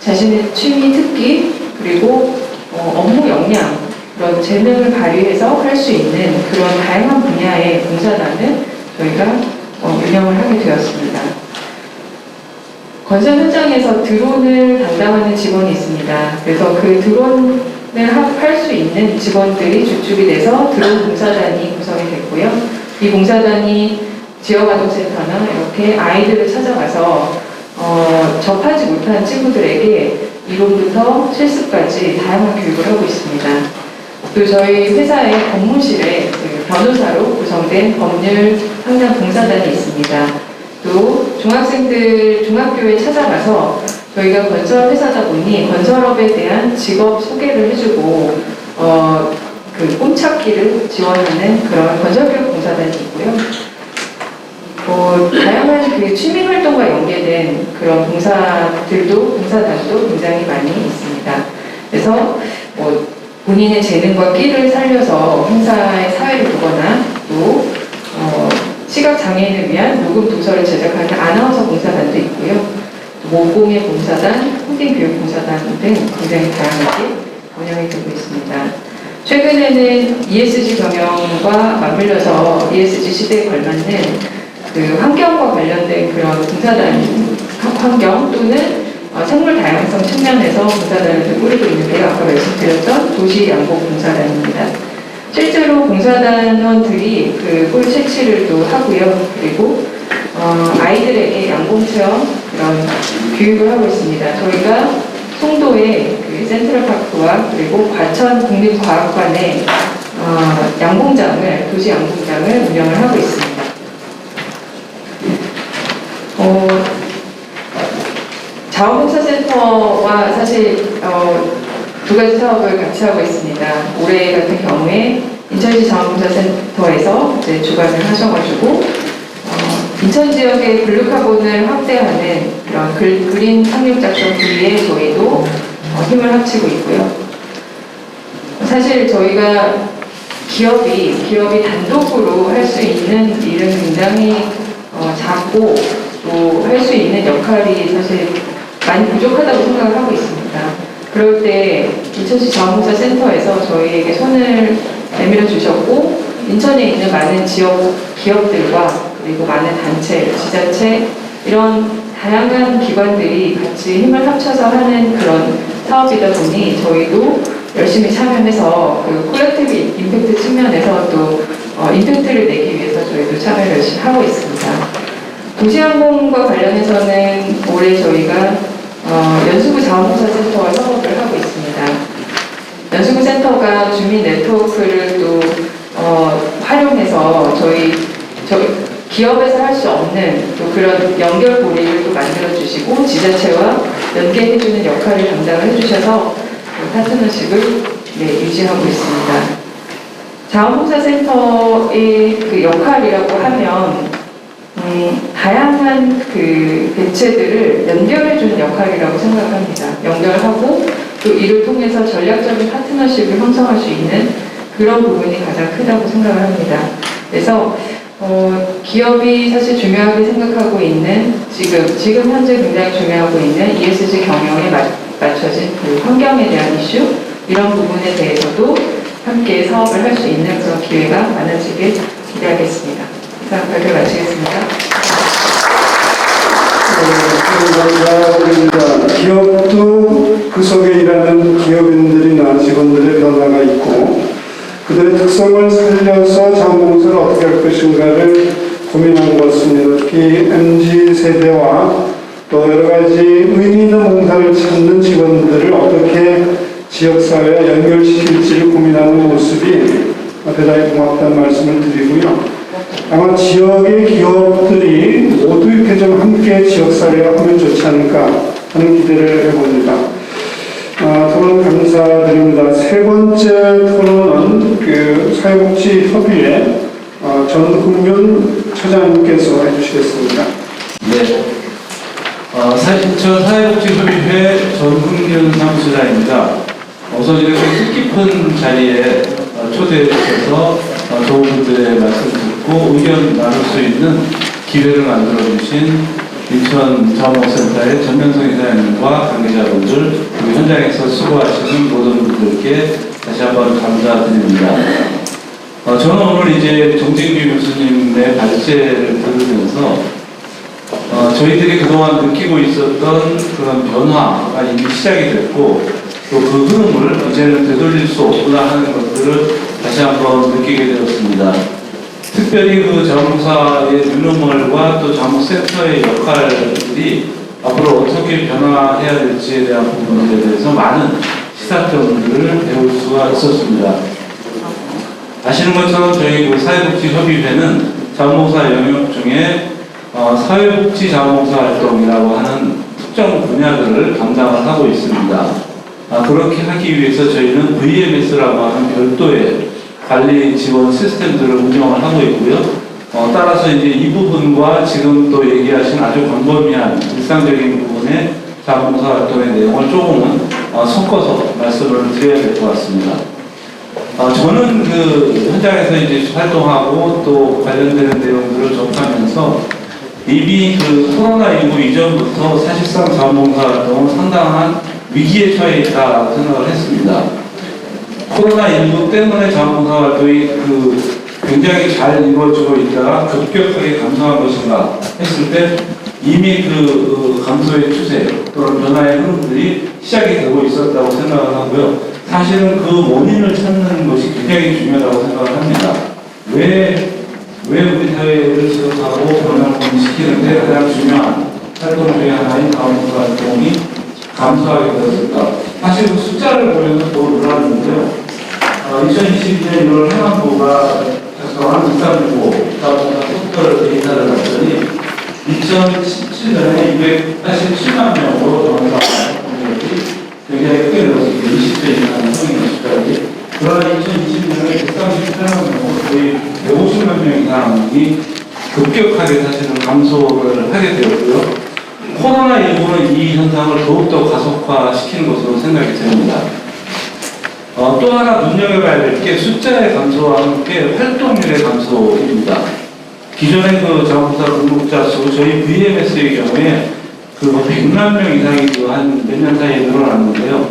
자신의 취미 특기 그리고 업무 역량 그런 재능을 발휘해서 할 수 있는 그런 다양한 분야의 봉사단을 저희가 운영을 하게 되었습니다. 건설 현장에서 드론을 담당하는 직원이 있습니다. 그래서 그 드론을 할 수 있는 직원들이 주축이 돼서 드론 봉사단이 구성이 됐고요. 이 봉사단이 지역아동센터나 이렇게 아이들을 찾아가서 접하지 못한 친구들에게 이론부터 실습까지 다양한 교육을 하고 있습니다. 또 저희 회사의 법무실에 변호사로 구성된 법률 상담 봉사단이 있습니다. 또 중학교에 찾아가서 저희가 건설 회사다 보니 건설업에 대한 직업 소개를 해주고 그 꿈찾기를 지원하는 그런 건설교육 봉사단이 있고요. 다양한 그 취미 활동과 연계된 그런 봉사단도 굉장히 많이 있습니다. 그래서 본인의 재능과 끼를 살려서 행사에 사회를 두거나 또 시각장애인을 위한 녹음 도서를 제작하는 아나운서 봉사단도 있고요. 모공의 봉사단, 콘텐교육봉사단 등 굉장히 다양하게 운영이 되고 있습니다. 최근에는 ESG 경영과 맞물려서 ESG 시대에 걸맞는 그 환경과 관련된 그런 봉사단 환경 또는 생물 다양성 측면에서 봉사단을 꾸리고 있는데요. 아까 말씀드렸던 도시양복봉사단입니다. 실제로 봉사단원들이 그 꿀 채취를 또 하고요. 그리고 아이들에게 양봉체험 그런 교육을 하고 있습니다. 저희가 송도의 그 센트럴파크와 그리고 과천 국립과학관에 도시 양봉장을 운영을 하고 있습니다. 자원봉사센터와 사실 두 가지 사업을 같이 하고 있습니다. 올해 같은 경우에 인천시 자원봉사센터에서 이제 주관을 하셔가지고 인천 지역의 블루카본을 확대하는 그런 그린 상륙 작전 분리에 저희도 힘을 합치고 있고요. 사실 저희가 기업이 단독으로 할 수 있는 일은 굉장히 작고 또 할 수 있는 역할이 사실 많이 부족하다고 생각을 하고 있습니다. 그럴 때 인천시 자원봉사센터에서 저희에게 손을 내밀어 주셨고 인천에 있는 많은 지역 기업들과 그리고 많은 단체, 지자체 이런 다양한 기관들이 같이 힘을 합쳐서 하는 그런 사업이다 보니 저희도 열심히 참여해서 그 콜렉티브 임팩트 측면에서 또 임팩트를 내기 위해서 저희도 참여를 열심히 하고 있습니다. 도시항공과 관련해서는 올해 저희가 연수구 자원봉사센터와 협업을 하고 있습니다. 연수구 센터가 주민 네트워크를 또 활용해서 저희 기업에서 할 수 없는 또 그런 연결고리를 또 만들어주시고 지자체와 연계해주는 역할을 담당을 해주셔서 파트너십을 유지하고 있습니다. 자원봉사센터의 그 역할이라고 하면 다양한 그 대체들을 연결해주는 역할이라고 생각합니다. 연결하고 또 이를 통해서 전략적인 파트너십을 형성할 수 있는 그런 부분이 가장 크다고 생각을 합니다. 그래서 기업이 사실 중요하게 생각하고 있는 지금 현재 굉장히 중요하고 있는 ESG 경영에 맞춰진 그 환경에 대한 이슈 이런 부분에 대해서도 함께 사업을 할 수 있는 그런 기회가 많아지길 기대하겠습니다. 이상 발표 마치겠습니다. 감사드립니다. 기업도 그 속에 일하는 기업인들이나 직원들의 변화가 있고 그들의 특성을 살려서 자원봉사를 어떻게 할 것인가를 고민한 것 같습니다. 특히 MZ세대와 또 여러 가지 의미 있는 봉사를 찾는 직원들을 어떻게 지역사회와 연결시킬지를 고민하는 모습이 대단히 고맙다는 말씀을 드리고요. 아마 지역의 기업들이 모두 이렇게 좀 함께 지역사회와 하면 좋지 않을까 하는 기대를 해봅니다. 토론 감사드립니다. 세 번째 토론은 그 사회복지협의회 전흥윤 처장님께서 해주시겠습니다. 네. 저 사회복지협의회 전흥윤 사무처장입니다. 우선 이렇게 뜻깊은 자리에 초대해 주셔서 좋은 분들의 말씀 듣고 의견 나눌 수 있는 기회를 만들어 주신 인천 자원봉사센터의 전명성 이사님과 관계자분들 그리고 현장에서 수고하시는 모든 분들께 다시 한번 감사드립니다. 저는 오늘 이제 정진규 교수님의 발제를 들으면서 저희들이 그동안 느끼고 있었던 그런 변화가 이미 시작이 됐고 또 그 흐름을 이제는 되돌릴 수 없구나 하는 것들을 다시 한번 느끼게 되었습니다. 특별히 그 자원봉사의 뉴노멀과 또 자원센터의 역할들이 앞으로 어떻게 변화해야 될지에 대한 부분들에 대해서 많은 시사점들을 배울 수가 있었습니다. 아시는 것처럼 저희 그 사회복지협의회는 자원봉사 영역 중에 사회복지 자원봉사 활동이라고 하는 특정 분야들을 담당을 하고 있습니다. 그렇게 하기 위해서 저희는 VMS라고 하는 별도의 관리 지원 시스템들을 운영을 하고 있고요. 따라서 이제 이 부분과 지금 또 얘기하신 아주 광범위한 일상적인 부분의 자원봉사 활동의 내용을 조금은 섞어서 말씀을 드려야 될 것 같습니다. 저는 그 현장에서 이제 활동하고 또 관련되는 내용들을 접하면서 이미 그 코로나19 이전부터 사실상 자원봉사 활동은 상당한 위기에 처해 있다고 생각을 했습니다. 코로나19 때문에 자원봉사 활동이 굉장히 잘 이루어지고 있다가 급격하게 감소한 것인가 했을 때 이미 그 감소의 추세 또는 변화의 흐름들이 시작이 되고 있었다고 생각을 하고요. 사실은 그 원인을 찾는 것이 굉장히 중요하다고 생각을 합니다. 왜 우리 사회를 지속하고 변화를 시키는데 가장 중요한 활동 중에 하나인 자원봉사 활동이 감소하게 되었을까? 사실 그 숫자를 보면 더 놀랐는데요. 2022년 1월 행안부가 작성한 2365 자원봉사 속도를 데이터를 봤더니 2017년에 287만 명으로 자원봉사 활동들이 굉장히 크게 늘었습니다. 20대 이상 성인까지. 그러나 2020년에 138만 명으로 거의 150만 명 이상이 급격하게 사실은 감소를 하게 되었고요. 코로나19는 이 현상을 더욱더 가속화시키는 것으로 생각이 됩니다. 또 하나 눈여겨봐야 될 게 숫자의 감소와 함께 활동률의 감소입니다. 기존의 그 자원봉사 등록자 수, 저희 VMS의 경우에 그 100만 명 이상이 한 몇 년 사이에 늘어났는데요.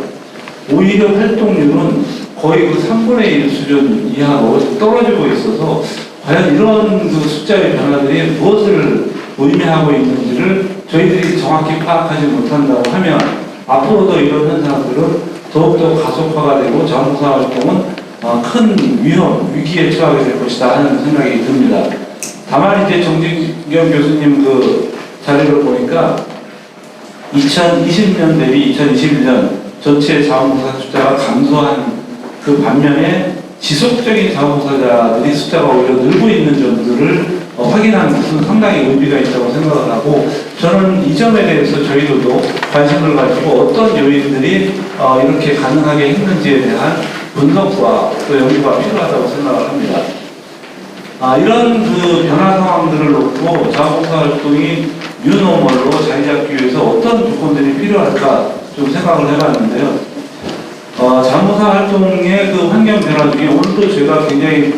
오히려 활동률은 거의 그 3분의 1 수준 이하로 떨어지고 있어서 과연 이런 그 숫자의 변화들이 무엇을 의미하고 있는지를 저희들이 정확히 파악하지 못한다고 하면 앞으로도 이런 현상들은 더욱더 가속화가 되고 자원봉사 활동은 큰 위기에 처하게 될 것이다 하는 생각이 듭니다. 다만 이제 정진경 교수님 그 자료를 보니까 2020년 대비 2021년 전체 자원봉사 숫자가 감소한 그 반면에 지속적인 자원봉사자들이 숫자가 오히려 늘고 있는 점들을 확인하는 것은 상당히 의미가 있다고 생각을 하고 저는 이 점에 대해서 저희들도 관심을 가지고 어떤 요인들이 이렇게 가능하게 했는지에 대한 분석과 또 연구가 필요하다고 생각을 합니다. 이런 그 변화 상황들을 놓고 자원봉사 활동이 뉴노멀로 자리 잡기 위해서 어떤 조건들이 필요할까 좀 생각을 해봤는데요. 자원봉사 활동의 그 환경 변화 중에 오늘도 제가 굉장히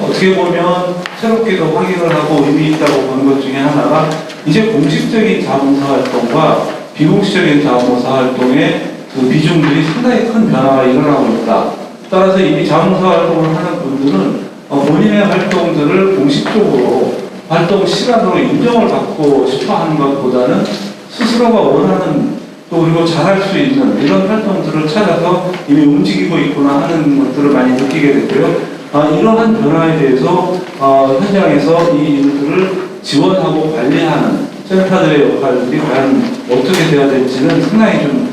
어떻게 보면 새롭게도 확인을 하고 의미 있다고 보는 것 중에 하나가 이제 공식적인 자원봉사 활동과 비공식적인 자원봉사 활동의 그 비중들이 상당히 큰 변화가 일어나고 있다. 따라서 이미 자원봉사 활동을 하는 분들은 본인의 활동들을 공식적으로 활동 시간으로 인정을 받고 싶어 하는 것보다는 스스로가 원하는 또 그리고 잘할 수 있는 이런 활동들을 찾아서 이미 움직이고 있구나 하는 것들을 많이 느끼게 됐고요. 이러한 변화에 대해서 현장에서 이 일들을 지원하고 관리하는 센터들의 역할들이 과연 어떻게 돼야 될지는 상당히 좀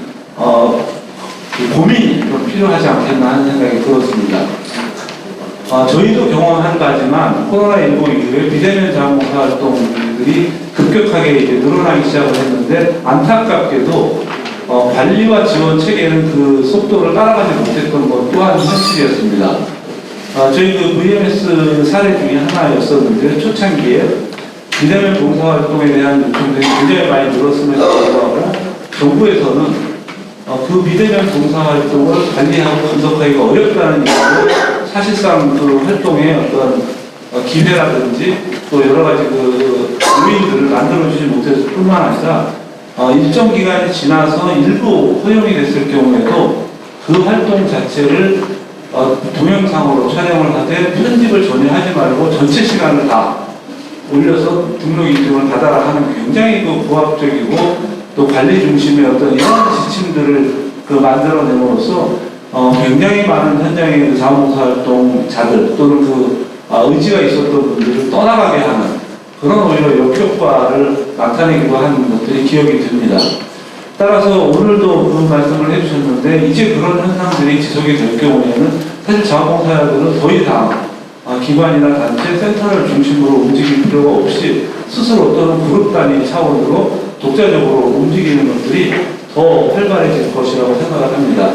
고민이 좀 필요하지 않겠나 하는 생각이 들었습니다. 저희도 경험한 바지만 코로나19 이후에 비대면 자원봉사 활동들이 급격하게 이제 늘어나기 시작을 했는데 안타깝게도 관리와 지원 체계는 그 속도를 따라가지 못했던 것 또한 현실이었습니다. 저희 그 VMS 사례 중에 하나였었는데 초창기에 비대면 봉사활동에 대한 요청들이 굉장히 많이 늘었음에도 불구하고 정부에서는 그 비대면 봉사활동을 관리하고 분석하기가 어렵다는 이유로 사실상 그 활동의 어떤 기회라든지 또 여러 가지 그 요인들을 만들어주지 못했을 뿐만 아니라 일정 기간이 지나서 일부 허용이 됐을 경우에도 그 활동 자체를 동영상으로 촬영을 하되 편집을 전혀 하지 말고 전체 시간을 다 올려서 등록 인증을 받아라 하는 굉장히 그 부합적이고 또 관리 중심의 어떤 이런 지침들을 그 만들어냄으로써 굉장히 많은 현장의 그 자원봉사 활동자들 또는 그 의지가 있었던 분들을 떠나가게 하는 그런 오히려 역효과를 나타내기도 하는 것들이 기억이 듭니다. 따라서 오늘도 그 말씀을 해주셨는데 이제 그런 현상들이 지속이 될 경우에는 사실 자원봉사자들은 더 이상 기관이나 단체, 센터를 중심으로 움직일 필요가 없이 스스로 또는 그룹 단위 차원으로 독자적으로 움직이는 것들이 더 활발해질 것이라고 생각을 합니다.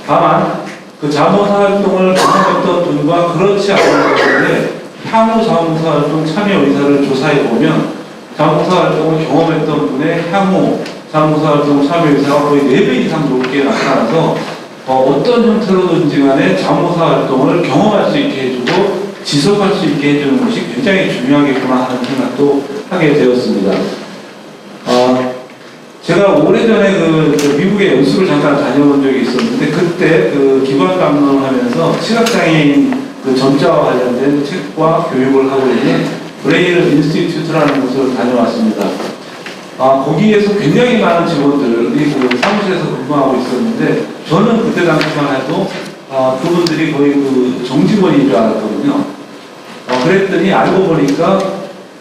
다만 그 자원봉사 활동을 경험했던 분과 그렇지 않은 분들의 향후 자원봉사 활동 참여 의사를 조사해 보면 자원봉사 활동을 경험했던 분의 향후 자원봉사 활동 참여 의사가 거의 4배 이상 높게 나타나서 어떤 형태로든지 간에 자원봉사 활동을 경험할 수 있게 해주고 지속할 수 있게 해주는 것이 굉장히 중요하겠구나 하는 생각도 하게 되었습니다. 제가 오래전에 그 미국에 연수를 잠깐 다녀본 적이 있었는데 그때 그 기관 감독을 하면서 시각장애인 그 점자와 관련된 책과 교육을 하고 있는 브레일 인스티튜트라는 곳을 다녀왔습니다. 거기에서 굉장히 많은 직원들이 그 사무실에서 근무하고 있었는데 저는 그때 당시만 해도 그분들이 거의 그 정직원인 줄 알았거든요. 그랬더니 알고 보니까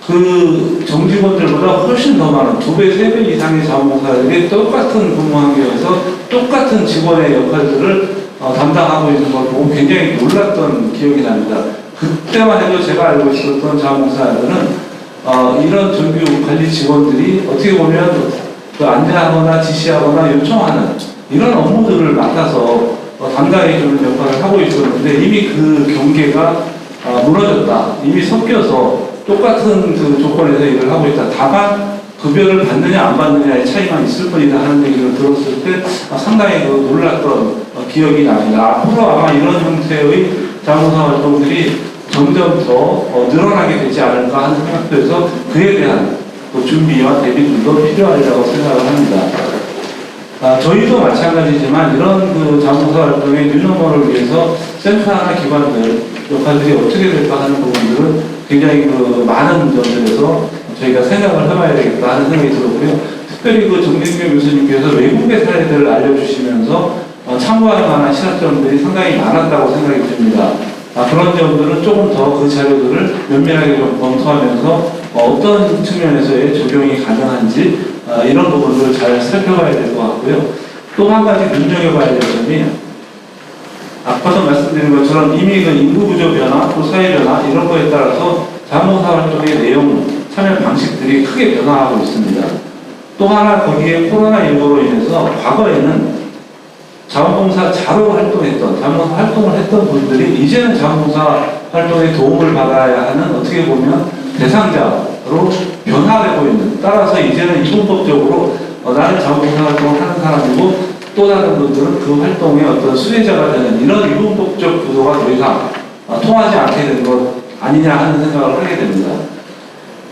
그 정직원들보다 훨씬 더 많은 2배, 3배 이상의 자원봉사자들이 똑같은 근무 환경에서 똑같은 직원의 역할들을 담당하고 있는 걸 보고 굉장히 놀랐던 기억이 납니다. 그때만 해도 제가 알고 있었던 자원봉사자들은 이런 정규 관리 직원들이 어떻게 보면 그 안내하거나 지시하거나 요청하는 이런 업무들을 맡아서 담당해주는 역할을 하고 있었는데 이미 그 경계가 무너졌다. 이미 섞여서 똑같은 그 조건에서 일을 하고 있다. 다만 급여를 받느냐 안 받느냐의 차이만 있을 뿐이다 하는 얘기를 들었을 때 상당히 그 놀랐던 기억이 납니다. 앞으로 아마 이런 형태의 자원봉사 활동들이 점점 더 늘어나게 되지 않을까 하는 생각도 해서 그에 대한 준비와 대비들도 필요하리라고 생각을 합니다. 저희도 마찬가지지만 이런 그 자원봉사 활동의 뉴노멀을 위해서 센터나 기관들 역할들이 어떻게 될까 하는 부분들은 굉장히 그 많은 점들에서 저희가 생각을 해봐야 되겠다 하는 생각이 들었고요. 특별히 그 정진규 교수님께서 외국의 사례들을 알려주시면서 참고할 만한 시사점들이 상당히 많았다고 생각이 듭니다. 그런 점들은 조금 더 그 자료들을 면밀하게 좀 검토하면서 어떤 측면에서의 적용이 가능한지 이런 부분들을 잘 살펴봐야 될 것 같고요. 또 한 가지 눈여겨봐야 될 점이 아까도 말씀드린 것처럼 이미 그 인구 구조 변화, 또 사회 변화 이런 거에 따라서 자원봉사 활동의 내용, 참여 방식들이 크게 변화하고 있습니다. 또 하나 거기에 코로나19로 인해서 과거에는 자원봉사자로 활동했던, 자원봉사 활동을 했던 분들이 이제는 자원봉사 활동에 도움을 받아야 하는 어떻게 보면 대상자로 변화되고 있는, 따라서 이제는 이분법적으로 나는 자원봉사 활동을 하는 사람이고 또 다른 분들은 그 활동의 어떤 수혜자가 되는 이런 이분법적 구도가 더 이상 통하지 않게 된 것 아니냐 하는 생각을 하게 됩니다.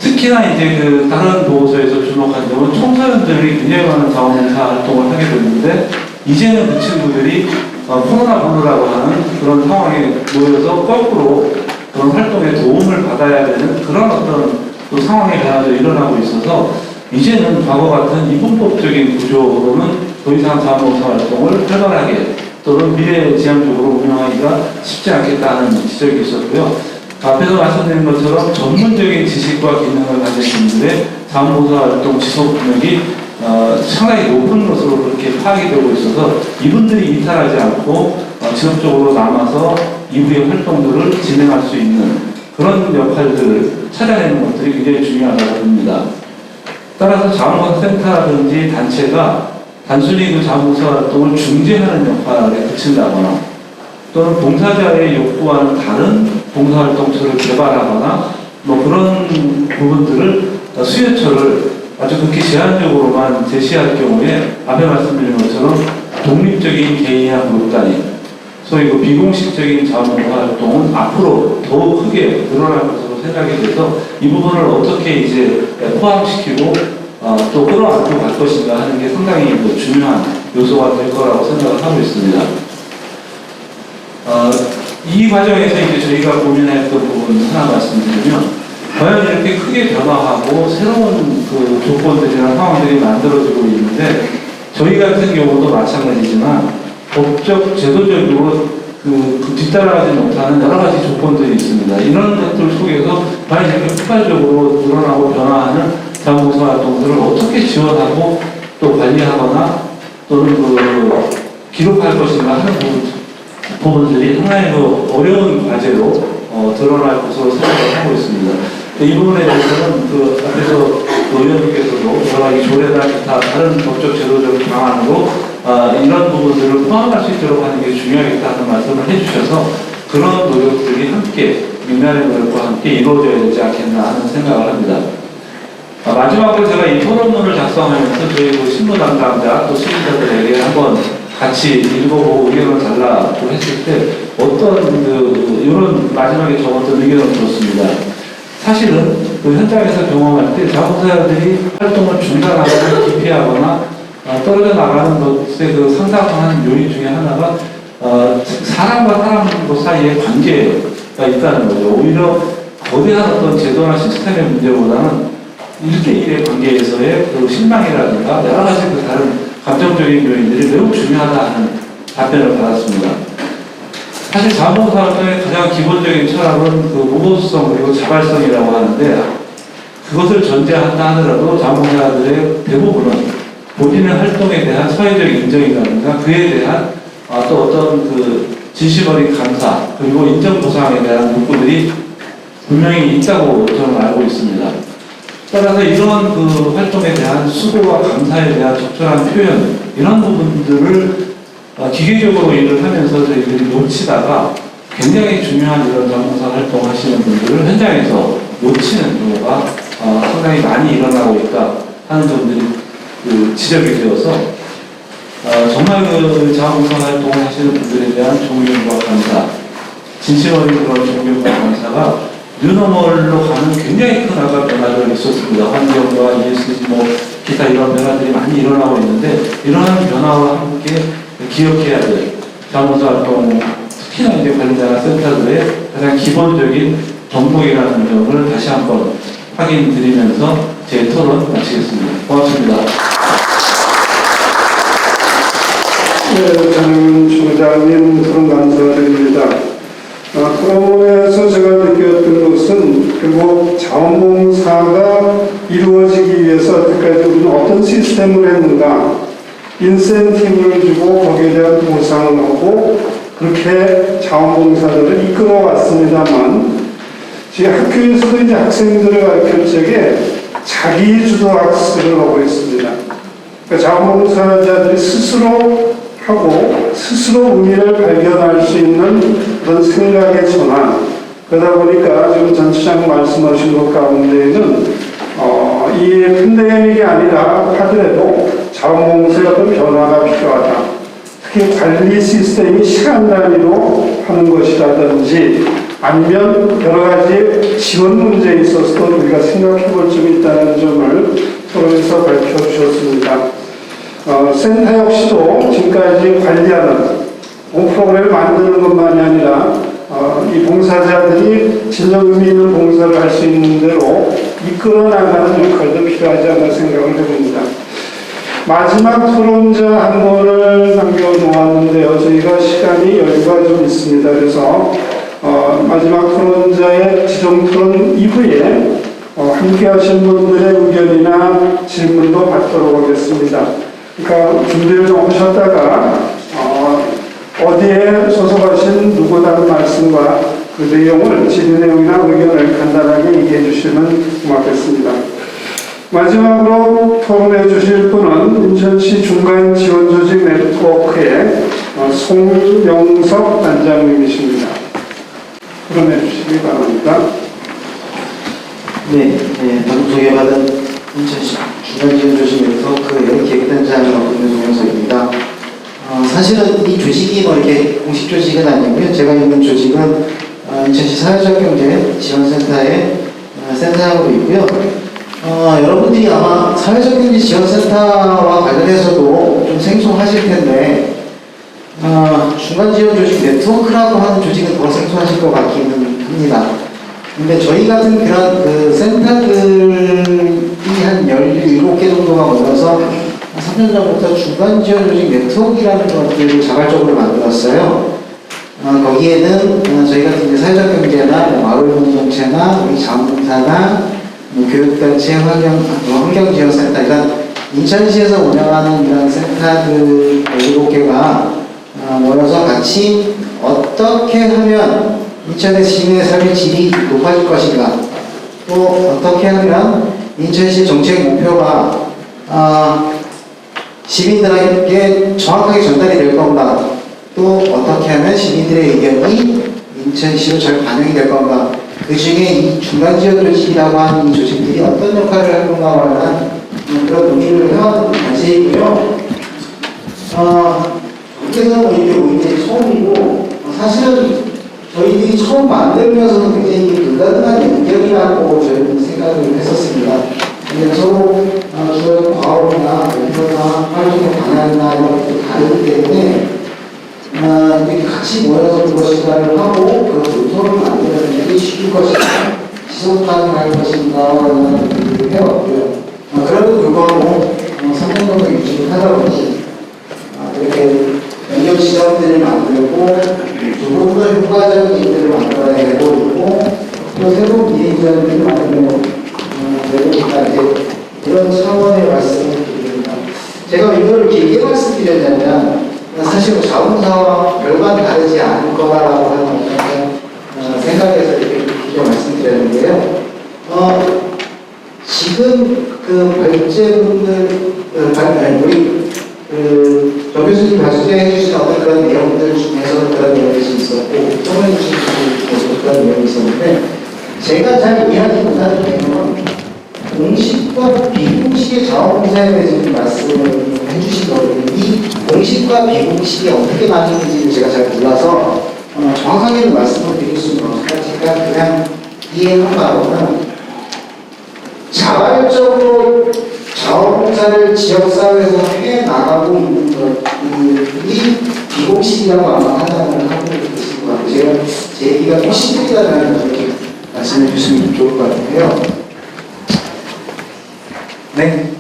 특히나 이제 그 다른 보고서에서 주목한 점은 청소년들이 굉장히 많은 자원봉사 활동을 하게 됐는데 이제는 그 친구들이 코로나 블루라고 하는 그런 상황에 놓여서 거꾸로 그런 활동에 도움을 받아야 되는 그런 어떤 또 상황의 변화도 일어나고 있어서 이제는 과거 같은 이분법적인 구조로는 더 이상 자원봉사 활동을 활발하게 또는 미래지향적으로 운영하기가 쉽지 않겠다는 지적이 있었고요. 앞에서 말씀드린 것처럼 전문적인 지식과 기능을 가진 분들의 자원봉사 활동 지속 능력이 상당히 높은 것으로 그렇게 파악이 되고 있어서 이분들이 이탈하지 않고 지속적으로 남아서 이후의 활동들을 진행할 수 있는 그런 역할들을 찾아내는 것들이 굉장히 중요하다고 봅니다. 따라서 자원봉사센터라든지 단체가 단순히 그 자원봉사 활동을 중재하는 역할에 그친다거나 또는 봉사자의 욕구와는 다른 봉사활동처를 개발하거나 뭐 그런 부분들을 수요처를 아주 그렇게 제한적으로만 제시할 경우에 앞에 말씀드린 것처럼 독립적인 개인이나 그룹 단위 소위 그 비공식적인 자원봉사 활동은 앞으로 더욱 크게 늘어날 것으로 생각이 돼서 이 부분을 어떻게 이제 포함시키고 또 끌어안고 갈 것인가 하는 게 상당히 그 중요한 요소가 될 거라고 생각을 하고 있습니다. 이 과정에서 이제 저희가 고민했던 부분 하나 말씀드리면 과연 이렇게 크게 변화하고 새로운 그 조건들이나 상황들이 만들어지고 있는데 저희 같은 경우도 마찬가지지만 법적, 제도적으로 그 뒤따라가지 못하는 여러 가지 조건들이 있습니다. 이런 것들 속에서 과연 이렇게 폭발적으로 늘어나고 변화하는 자원봉사 활동들을 어떻게 지원하고 또 관리하거나 또는 그 기록할 것인가 하는 부분들이 상당히 그 어려운 과제로 드러날 것으로 생각을 하고 있습니다. 이 부분에 대해서는 그 앞에서 의원님께서도 여러 가지 조례나 기타 다른 법적 제도적 방안으로 이런 부분들을 포함할 수 있도록 하는 게 중요하겠다는 말씀을 해주셔서 그런 노력들이 함께 민간의 노력과 함께 이루어져야 되지 않겠나 하는 생각을 합니다. 마지막으로 제가 이 토론문을 작성하면서 저희 그 신부 담당자 또 시민자들에게 한번 같이 읽어보고 의견을 달라고 했을 때 어떤 이런 마지막에 적었던 의견을 들었습니다. 사실은 그 현장에서 경험할 때 자원봉사자들이 활동을 중단하거나 기피하거나 떨어져 나가는 것에 그 상당한 요인 중에 하나가 사람과 사람 사이의 관계가 있다는 거죠. 오히려 거대한 어떤 제도나 시스템의 문제보다는 1대1의 관계에서의 그 실망이라든가 여러 가지 그 다른 감정적인 요인들이 매우 중요하다 하는 답변을 받았습니다. 사실 자원봉사 활동의 가장 기본적인 철학은 그 무보수성 그리고 자발성이라고 하는데 그것을 전제한다 하더라도 자원봉사자들의 대부분은 본인의 활동에 대한 사회적 인정이라든가 그에 대한 또 어떤 그 진심 어린 감사 그리고 인정 보상에 대한 욕구들이 분명히 있다고 저는 알고 있습니다. 따라서 이러한 그 활동에 대한 수고와 감사에 대한 적절한 표현 이런 부분들을 기계적으로 일을 하면서 저희들이 놓치다가 굉장히 중요한 이런 자원봉사 활동하시는 분들을 현장에서 놓치는 경우가 상당히 많이 일어나고 있다 하는 점들이 그 지적이 되어서 정말 그 자원봉사 활동을 하시는 분들에 대한 존경과 감사, 진심 어린 그런 존경과 감사가 뉴노멀로 가는 굉장히 큰 아까 변화가 있었습니다. 환경과 ESG 뭐 기타 이런 변화들이 많이 일어나고 있는데 이러한 변화와 함께 기억해야 될 자원봉사 활동 특히나 이제 관리자나 센터들의 가장 기본적인 덕목이라는 점을 다시 한번 확인드리면서 제 토론 마치겠습니다. 고맙습니다. 네, 저는 총장님 토론 감사드립니다. 토론에서 제가 느꼈던 것은 결국 자원봉사가 이루어지기 위해서 여태까지 우리는 어떤 시스템을 했는가 인센티브를 주고 거기에 대한 보상을 하고 그렇게 자원봉사들을 이끌어왔습니다만 지금 학교에서도 이제 학생들을 가르칠 적에 자기주도 학습을 하고 있습니다. 그러니까 자원봉사자들이 스스로 하고 스스로 의미를 발견할 수 있는 그런 생각의 전환 그러다 보니까 지금 전 시장 말씀하신 것 가운데에는 이 팬데믹이 아니라 하더라도 자원봉사의 어떤 변화가 필요하다. 특히 관리 시스템이 시간 단위로 하는 것이라든지 아니면 여러 가지 지원 문제에 있어서도 우리가 생각해 볼 점이 있다는 점을 토론에서 밝혀주셨습니다. 센터 역시도 지금까지 관리하는 프로그램을 만드는 것만이 아니라 이 봉사자들이 진정 의미 있는 봉사를 할 수 있는 대로 이끌어 나가는 역할도 필요하지 않나 생각을 해봅니다. 마지막 토론자 한 분을 남겨놓았는데요. 저희가 시간이 여유가 좀 있습니다. 그래서 마지막 토론자의 지정 토론 이후에 함께 하신 분들의 의견이나 질문도 받도록 하겠습니다. 그러니까 준비를 좀 하셨다가 어디에 소속하신 누구다는 말씀과 그 내용을 질의 내용이나 의견을 간단하게 얘기해 주시면 고맙겠습니다. 마지막으로 토론해 주실 분은 인천시 중간지원조직 네트워크의 송영석 단장님이십니다. 토론해 주시기 바랍니다. 네, 방금 소개받은 인천시 중간지원조직 네트워크의 기획단장을 맡고 있는 송영석입니다. 사실은 이 조직이 뭐 이렇게 공식 조직은 아니고요. 제가 있는 조직은 인천시 사회적경제지원센터의 센터장으로 있고요. 여러분들이 아마 사회적경제지원센터와 관련해서도 좀 생소하실 텐데 중간지원조직 네트워크라고 하는 조직은 더 생소하실 것 같기는 합니다. 근데 저희 같은 그런 그 센터들이 한 17개 정도가 모여서 3년 전부터 중간지원조직 네트워크라는 것들을 자발적으로 만들었어요. 거기에는 저희 같은 사회적 경제나 마을 공동체나 우리 자원봉사나 교육단체, 환경지원센터 이런 인천시에서 운영하는 이런 센터들 17개가 모여서 같이 어떻게 하면 인천의 시민의 삶의 질이 높아질 것인가, 또 어떻게 하면 인천시 정책 목표가 시민들에게 정확하게 전달이 될 건가, 또 어떻게 하면 시민들의 의견이 인천시로 잘 반영이 될 건가, 그 중에 이 중간지원조직이라고 하는 이 조직들이 어떤 역할을 할 건가에 관한 그런 논의를 해왔던 단체이고요. 밖에서는 이렇게 모인 게 처음이고, 사실은 저희들이 처음 만들면서도 굉장히 불가능한 연결이라고 저희는 생각을 했었습니다. 서로 주요 과업이나 목표나 활동의 방향이나 이런 것들이 다르기 때문에 이렇게 같이 모여서 그것 시간을 하고 그 논설을 만들어내는 게 쉬울 것인가, 지속 가능할 것인가 라는 얘기를 해왔고요. 그럼에도 불구하고 3년 정도 유지를 하다 보니 이렇게 연결 시장들을 만들고 조금 더 효과적인 일들을 만들어야 되고 있고, 또 새로운 비행자들을 만들고 내보니까 이제 이런 차원의 말씀을 드립니다. 제가 이걸 길게 말씀드렸냐면 사실 자원사와 별반 다르지 않을 거다라고 하는 생각에서 이렇게 길게 말씀드렸는데요. 지금 그 발제분들, 우리 정 교수님 발제해 주신 어떤 그런 내용들 중에서 그런 내용이 있었고, 설명해 주신 것도 그런 내용이 있었는데, 제가 잘 이해하지 못하는 내용은 공식과 비공식의 자원봉사에 대해서 좀 말씀을 해주신 거거든요. 이 공식과 비공식이 어떻게 나뉘는지를 제가 잘 몰라서 정확하게는 말씀을 드릴 수는 없지만, 제가 그냥 이해한 바로는 자발적으로 자원봉사를 지역사회에서 해나가고 있는 것이 비공식이라고 아마 판단을 하고 계실 것 같아요. 제가 제 얘기가 훨씬 틀리다면 그렇게 말씀해 주시면 좋을 것 같은데요. 네.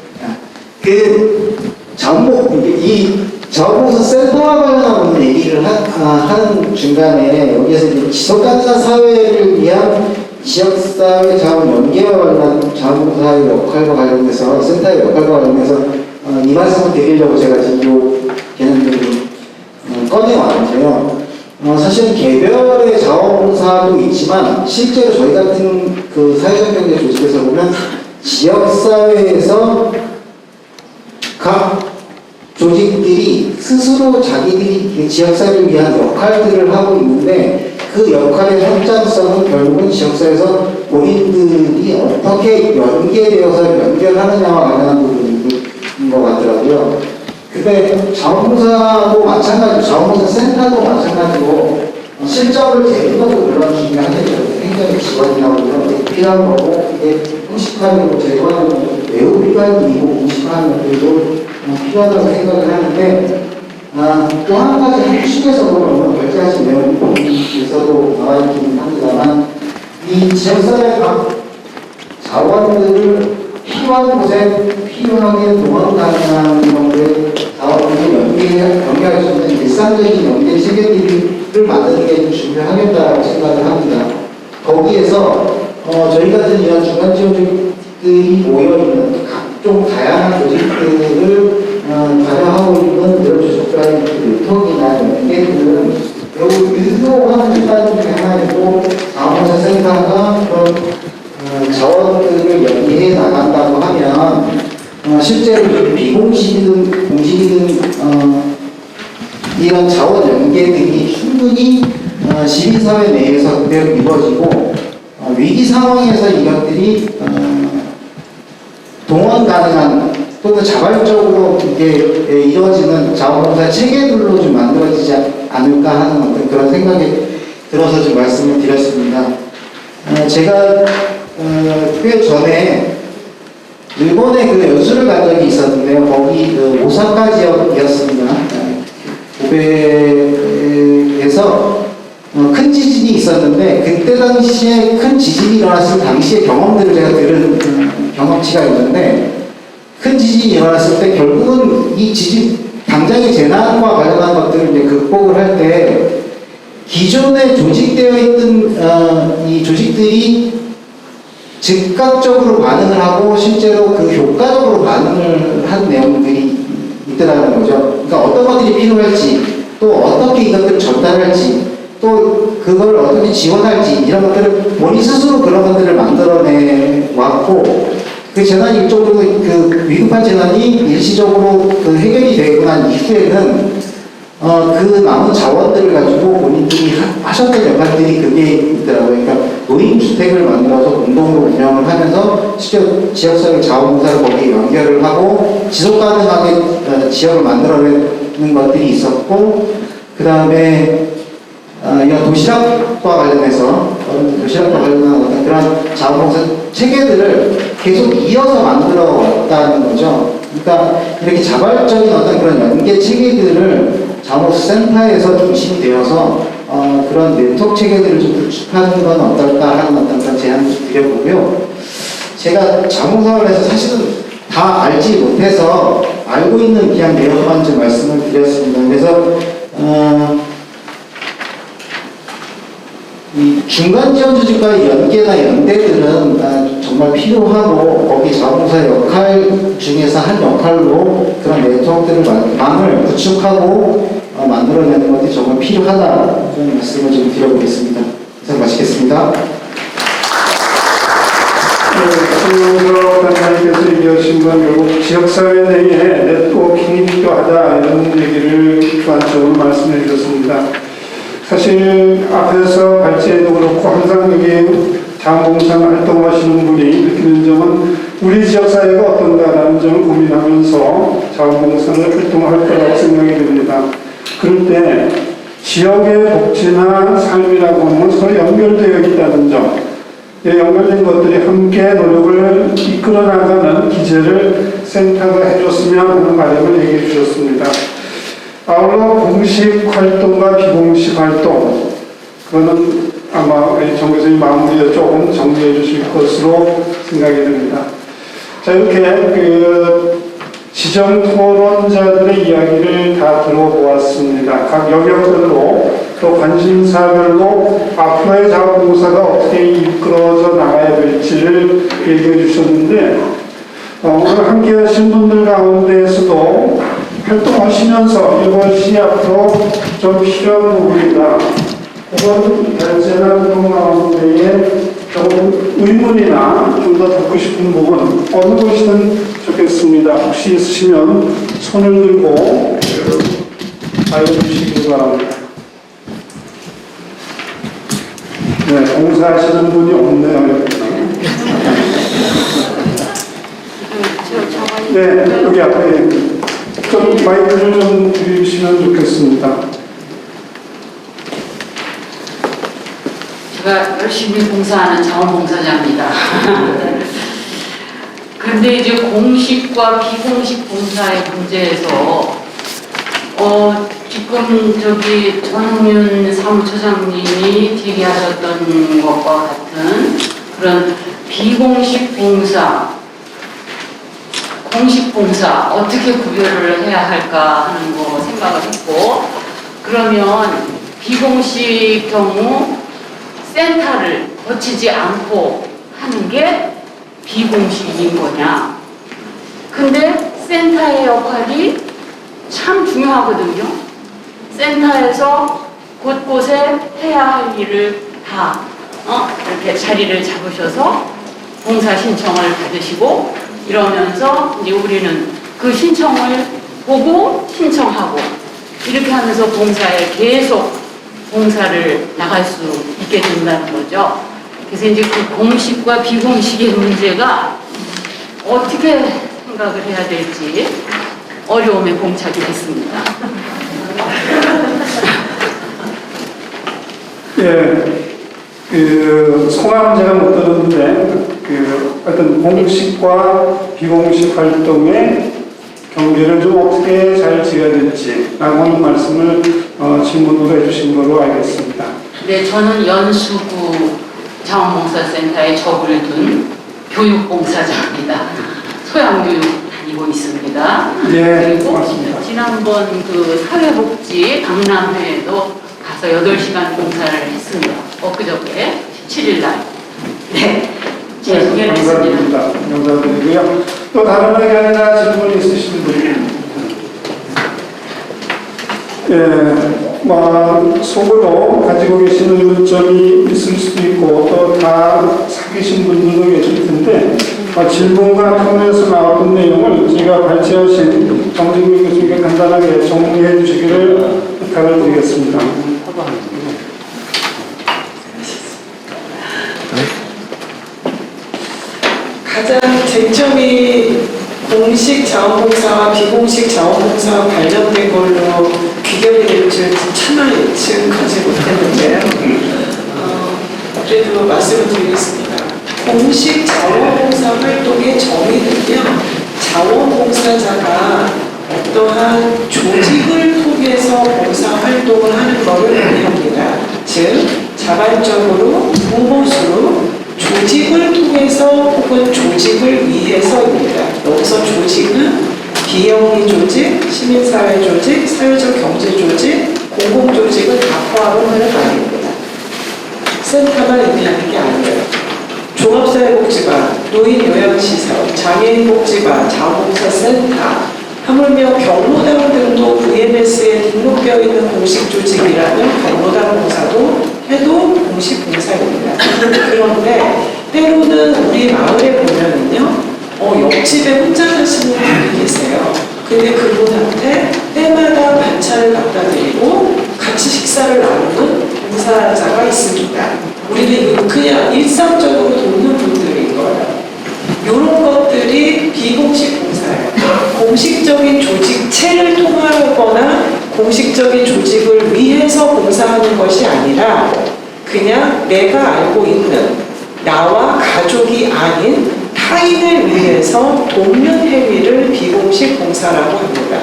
이 자원봉사 센터와 관련한 얘기를 하는 중간에 여기서 이제 지속가능한 사회를 위한 지역사회 자원 연계와 관련한 자원봉사의 역할과 관련해서, 센터의 역할과 관련해서 이 말씀을 드리려고 제가 지금 이 개념들을 꺼내왔는데요. 사실은 개별의 자원봉사도 있지만 실제로 저희 같은 그 사회적 경제 조직에서 보면 지역사회에서 각 조직들이 스스로 자기들이 지역사회를 위한 역할들을 하고 있는데, 그 역할의 확장성은 결국은 지역사회에서 본인들이 어떻게 연계되어서 연결하느냐와 관련한 부분인 것 같더라고요. 근데 자원봉사도 마찬가지고, 자원봉사 센터도 마찬가지고, 실적을 재는 것도 물론 중요하겠죠. 행정의 지원이라고 이런 게 필요한 거고, 이게 공식화하고 제도하는 것도 매우 필요한 일이고, 공식화하는 것들도 필요하다고 생각을 하는데, 또 한 가지 핵심에서도 너무 결제하신 내용에서도 나와 있긴 합니다만, 이 지역사회 각 자원들을 필요한 곳에 필요하게 동원 가능한 정도의 자원들을 연계할 수 있는 일상적인 연계 체계들을 만드는 게 좀 중요하겠다고 생각을 합니다. 거기에서 저희 같은 이런 중간 지원들이 모여있는 각종 다양한 조직들을 관여하고 있는 이런 조직과의 유통이나 연계들은 매우 유효한 수단 중에 하나이고, 자원봉사센터가 그런 자원들을 연계해 나간다고 하면 실제로 비공식이든 공식이든 이런 자원 연계들이 충분히 시민사회 내에서 그대로 이루어지고, 위기 상황에서 이것들이 동원 가능한 또는 자발적으로 이게 이루어지는 자원봉사 체계들로 좀 만들어지지 않을까 하는 어떤 그런 생각이 들어서 좀 말씀을 드렸습니다. 제가 꽤 전에 일본에 그 연수를 간 적이 있었는데요. 거기 그 오사카 지역이었습니다. 고베에서 큰 지진이 있었는데, 그때 당시에 큰 지진이 일어났을 당시의 경험들을 제가 들은 경험치가 있는데, 큰 지진이 일어났을 때 결국은 이 지진 당장의 재난과 관련한 것들을 이제 극복을 할 때 기존에 조직되어 있던 이 조직들이 즉각적으로 반응을 하고 실제로 그 효과적으로 반응을 한 내용들이 있더라는 거죠. 그러니까 어떤 것들이 필요할지, 또 어떻게 이것들을 전달할지, 또 그걸 어떻게 지원할지, 이런 것들을 본인 스스로 그런 것들을 만들어내 왔고, 그 재난이 일종으로 그 위급한 재난이 일시적으로 그 해결이 되고 난 이후에는 그 남은 자원들을 가지고 본인들이 하셨던 역할들이 그게 있더라고요. 그러니까 노인주택을 만들어서 공동으로 운영을 하면서 실제 지역사회 자원봉사를 거기에 연결을 하고 지속 가능하게 지역을 만들어내는 것들이 있었고, 그 다음에 이런 도시락과 관련해서 도시락과 관련한 어떤 그런 자원봉사 체계들을 계속 이어서 만들어 왔다는 거죠. 그러니까 이렇게 자발적인 어떤 그런 연계 체계들을 자원봉사센터에서 중심이 되어서 그런 네트워크 체계들을 좀 구축하는 건 어떨까 하는 어떤 그런 제안을 좀 드려보고요. 제가 자원봉사원에서 사실은 다 알지 못해서 알고 있는 그냥 내용만 좀 말씀을 드렸습니다. 그래서 이 중간 지원 조직과의 연계나 연대들은 정말 필요하고, 거기 자원봉사 역할 중에서 한 역할로 그런 네트워크들을 구축하고 만들어내는 것이 정말 필요하다, 그런 말씀을 좀 드려보겠습니다. 이상 마치겠습니다. 송영석 단장님께서 얘기하신 건 결국 지역사회 내에 네트워킹이 필요하다, 이런 얘기를 주안적으로 말씀해 주셨습니다. 사실 앞에서 발제도 그렇고 항상 여기 자원봉사 활동하시는 분이 느끼는 점은 우리 지역사회가 어떤가라는 점을 고민하면서 자원봉사를 활동할 거라고 생각이 됩니다. 그럴 때 지역의 복지나 삶이라고 하면 서로 연결되어 있다는 점, 연결된 것들이 함께 노력을 이끌어 나가는 기제를 센터가 해줬으면 하는 바람을 얘기해 주셨습니다. 아울러 공식 활동과 비공식 활동, 그거는 아마 정 교수님 마무리에 조금 정리해 주실 것으로 생각이 됩니다. 자, 이렇게 지정 토론자들의 이야기를 다 들어보았습니다. 각 영역별로 또 관심사별로 앞으로의 자원봉사가 어떻게 이끌어져 나가야 될지를 얘기해 주셨는데, 오늘 함께 하신 분들 가운데에서도 활동하시면서 이것이 앞으로 좀 필요한 부분이다, 혹은 발제나 활동 가운데에 조금 의문이나 좀 더 듣고 싶은 부분 어느 곳이든 좋겠습니다. 혹시 있으시면 손을 들고 알려주시기 바랍니다. 네, 봉사하시는 분이 없네요. 네, 여기 앞에 좀 마이크를 좀 드리시면 좋겠습니다. 제가 열심히 봉사하는 자원봉사자입니다. 근데 이제 공식과 비공식 봉사의 문제에서 지금 저기 전홍윤 사무처장님이 제기하셨던 것과 같은 그런 비공식 봉사, 공식 봉사 어떻게 구별을 해야 할까 하는 거 생각을 했고, 그러면 비공식 경우 센터를 거치지 않고 하는 게 비공식인 거냐. 근데 센터의 역할이 참 중요하거든요. 센터에서 곳곳에 해야 할 일을 다 이렇게 자리를 잡으셔서 봉사 신청을 받으시고 이러면서 이제 우리는 그 신청을 보고 신청하고 이렇게 하면서 봉사에 계속 봉사를 나갈 수 있게 된다는 거죠. 그래서 이제 그 공식과 비공식의 문제가 어떻게 생각을 해야 될지 어려움에 봉착이 됐습니다. 예, 성함은 제가 못 들었는데, 어떤 공식과 비공식 활동의 경계를 좀 어떻게 잘 지어야 될지라고 하는 말씀을 질문으로 해주신 걸로 알겠습니다. 네, 저는 연수구 자원봉사센터에 적을 둔 교육봉사자입니다. 소양교육 다니고 있습니다. 예, 그리고 고맙습니다. 지난번 그 사회복지 박람회에도 가서 8시간 봉사를 했습니다. 엊그저께 17일 날. 네, 제 소개를 했습니다. 감사드리고요. 또 다른 의견이나 질문 있으신 분? 예, 속으로 가지고 계신 의문점이 있을 수도 있고 또 다 사귀신 분들도 계실 텐데 질문과 통해서 나왔던 내용을 제가 발제하신 정진국 교수님께 간단하게 정리해 주시기를 부탁을 드리겠습니다. 가장 쟁점이 공식 자원봉사와 비공식 자원봉사와 관련된 걸로 귀결이 될 줄 참을 예측하지 못했는데요. 그래도 말씀을 드리겠습니다. 공식 자원봉사 활동의 정의는요, 자원봉사자가 어떠한 조직을 통해서 봉사 활동을 하는 것을 의미합니다. 즉, 자발적으로, 무보수로 조직을 통해서 혹은 조직을 위해서입니다. 여기서 조직은 비영리 조직, 시민사회 조직, 사회적 경제 조직, 공공조직을 다 포함하는 말입니다. 센터만 의미하는 게 아니에요. 종합사회복지관, 노인요양시설, 장애인복지관, 자원봉사센터, 하물며 경로당 등도 VMS에 등록되어 있는 공식 조직이라면 경로당 봉사도 해도 공식 봉사입니다. 그런데 때로는 우리 마을에 보면은요, 옆집에 혼자 사시는 분이 계세요. 근데 그분한테 때마다 반찬을 갖다 드리고 같이 식사를 나누는 봉사자가 있습니다. 우리는 이거 그냥 일상적으로 돕는 분들인 거예요. 이런 것들이 비공식 봉사예요. 공식적인 조직체를 통하거나 공식적인 조직을 위해서 봉사하는 것이 아니라 그냥 내가 알고 있는 나와 가족이 아닌 타인을 위해서 돕는 행위를 비공식 봉사라고 합니다.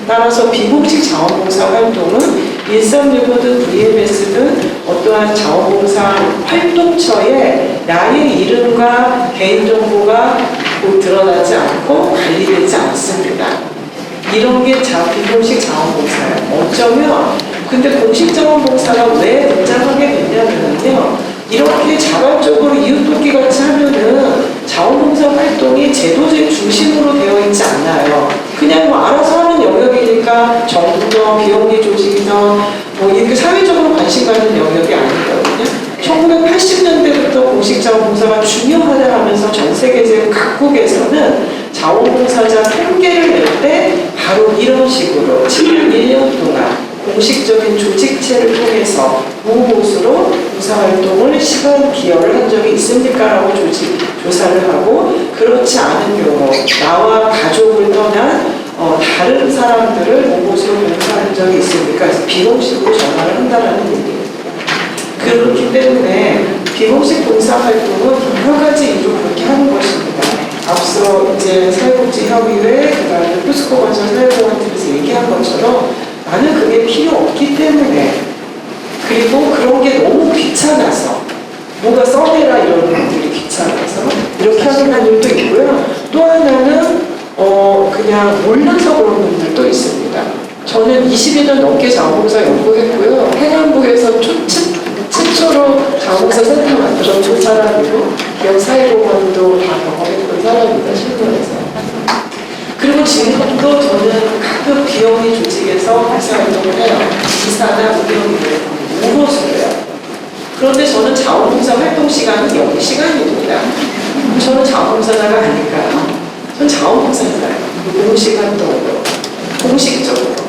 따라서 비공식 자원봉사 활동은 1365든 VMS든 어떠한 자원봉사 활동처에 나의 이름과 개인정보가 곧 드러나지 않고 관리되지 않습니다. 이런 게 비공식 자원봉사예요. 어쩌면 근데 공식 자원봉사가 왜 등장하게 됐냐면요, 이렇게 자발적으로 이웃돕기 같이 하면은 자원봉사 활동이 제도적 중심으로 되어 있지 않나요? 그냥 뭐 알아서 하는 영역이니까 정부든 비영리 조직이든 뭐 이렇게 사회적으로 관심 가는 영역이 아니거든요. 1980년대부터 공식 자원봉사가 중요하다 하면서 전 세계적 각국에서는 자원봉사자 통계를 낼 때 바로 이런 식으로 1년 동안 공식적인 조직체를 통해서 무보수로 봉사활동을 시간 기여를 한 적이 있습니까? 라고 조사를 하고, 그렇지 않은 경우 나와 가족을 떠난 다른 사람들을 무보수로 봉사한 적이 있습니까? 그래서 비공식으로 전화를 한다는 얘기예요. 그렇기 때문에 비공식 봉사활동은 여러 가지 이유로 그렇게 하는 것입니다. 앞서 이제 사회복지협의회, 그 다음에 포스코 건설 사회보건팀에서 얘기한 것처럼 나는 그게 필요 없기 때문에, 그리고 그런 게 너무 귀찮아서, 뭔가 써내라 이런 분들이 귀찮아서 이렇게 하는 분들도 있고요. 또 하나는 그냥 몰라서 그런 분들도 있습니다. 저는 20년 넘게 자원봉사 연구했고요. 행안부에서 최초로 자원봉사 센터 만들어준 사람이고, 기업 사회보건도 다 경험했던 사람입니다. 실무에서. 그리고 지금도 저는 가끔 기업이 조직에서 봉사활동을 해요. 이사나 운영일을 무엇을 해요. 그런데 저는 자원봉사 활동 시간은 0시간입니다. 저는 자원봉사자가 아닐까요? 저는 자원봉사자예요. 공식 활동으로, 공식적으로.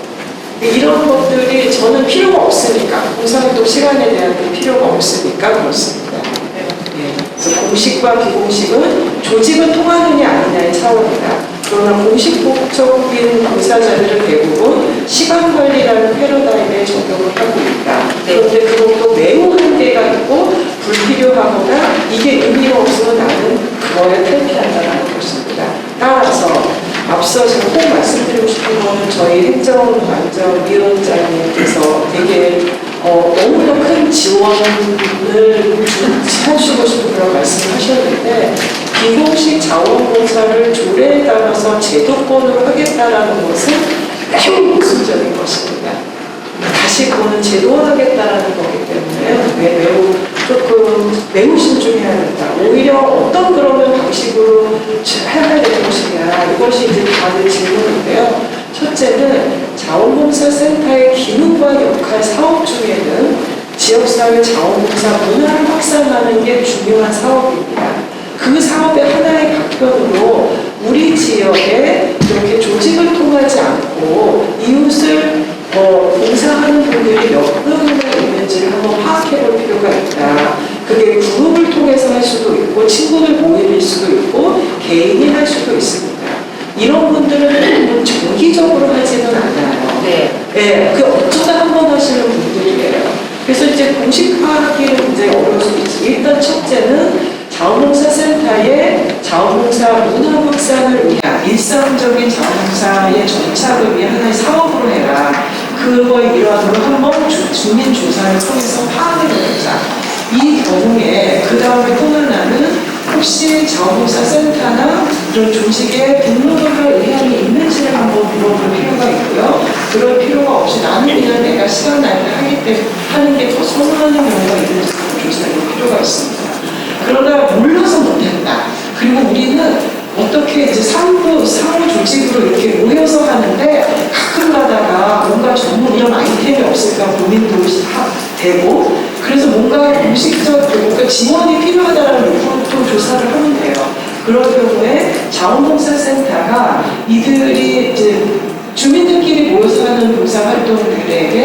이런 것들이 저는 필요가 없으니까, 봉사활동 시간에 대한 필요가 없으니까 그렇습니다. 그래서 공식과 비공식은 조직을 통하느냐 아니냐의 차원이다. 그러나 공식적인 봉사자들은 대부분 시간관리라는 패러다임에 적용을 하고 있다. 그런데 그것도 매우 한계가 있고 불필요하거나 이게 의미가 없으면 나는 그거에 탈피한다는 것입니다. 따라서 앞서 제가 꼭 말씀드리고 싶은 거는 저희 행정안전위원장님께서 되게 너무나 큰 지원을 해주고 싶은 그런 말씀을 하셨는데, 비공식 자원봉사를 조례에 따라서 제도권으로 하겠다라는 것은 매우 모순적인 것입니다. 다시 그거는 제도화하겠다라는 거기 때문에 매우 신중해야 된다. 오히려 어떤 그러면 방식으로 해야 될 것이냐, 이것이 이제 다들 질문인데요. 첫째는 자원봉사센터의 기능과 역할 사업 중에는 지역사회 자원봉사 문화를 확산하는 게 중요한 사업입니다. 그 사업의 하나의 방편으로 우리 지역에 이렇게 조직을 통하지 않고 이웃을 봉사하는 분들이 몇 명이나 있는지를 한번 파악해 볼 필요가 있다. 그게 그룹을 통해서 할 수도 있고 친구들 모임일 수도 있고 개인이 할 수도 있습니다. 이런 분들은 대부분 정기적으로 하지는 않아요. 네, 그 어쩌다 한 번 하시는 분들이에요. 그래서 이제 공식화하기는 이제 어려울 수도 있어요. 일단 첫째는 자원봉사센터의 자원봉사 문화 확산을 위한 일상적인 자원봉사의 정착을 위한 하나의 사업으로 해라. 그거의 일환으로 한번 주민조사를 통해서 파악해보자. 이 경우에 그 다음에 또 하나는 혹시 자원봉사센터나 이런 조직에 등록을 할 의향이 있는지를 한번 물어볼 필요가 있고요. 그럴 필요가 없이 나는 그냥 내가 시간 날 때 하기 때문에 하는 게 더 선호하는 경우가 있는지 조사할 필요가 있습니다. 그러다 몰라서 못했다. 그리고 우리는 어떻게 이제 상호 조직으로 이렇게 모여서 하는데 가끔 가다가 뭔가 전문 이런 아이템이 없을까 고민도 되고, 그래서 뭔가 공식적, 뭔가 지원이 필요하다라는 또 조사를 하면 돼요. 그럴 경우에 자원봉사센터가 이들이 이제 주민들끼리 모여서 하는 봉사활동들에게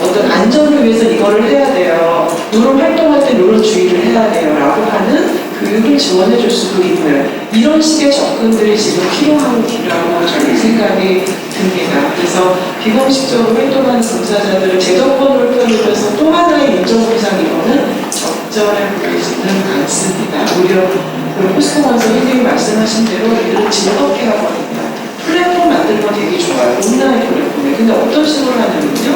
어떤 안전을 위해서 이거를 해야 돼요. 이런 활동할 때 이런 주의를 해야 돼요. 라고 하는 교육을 지원해 줄 수도 있는 이런 식의 접근들이 지금 필요한기라고 저는 생각이 듭니다. 그래서 비공식적으로 활동하는 봉사자들을 제도권으로 편입해서 또 하나의 인정보상 이거는 적절해 보이지는 않습니다. 오히려 포스코 건설 선생님이 말씀하신 대로 이들을 즐겁게 하거든요. 플랫폼 만드는 건 되게 좋아요. 온라인 플랫폼에. 근데 어떤 식으로 하냐면요.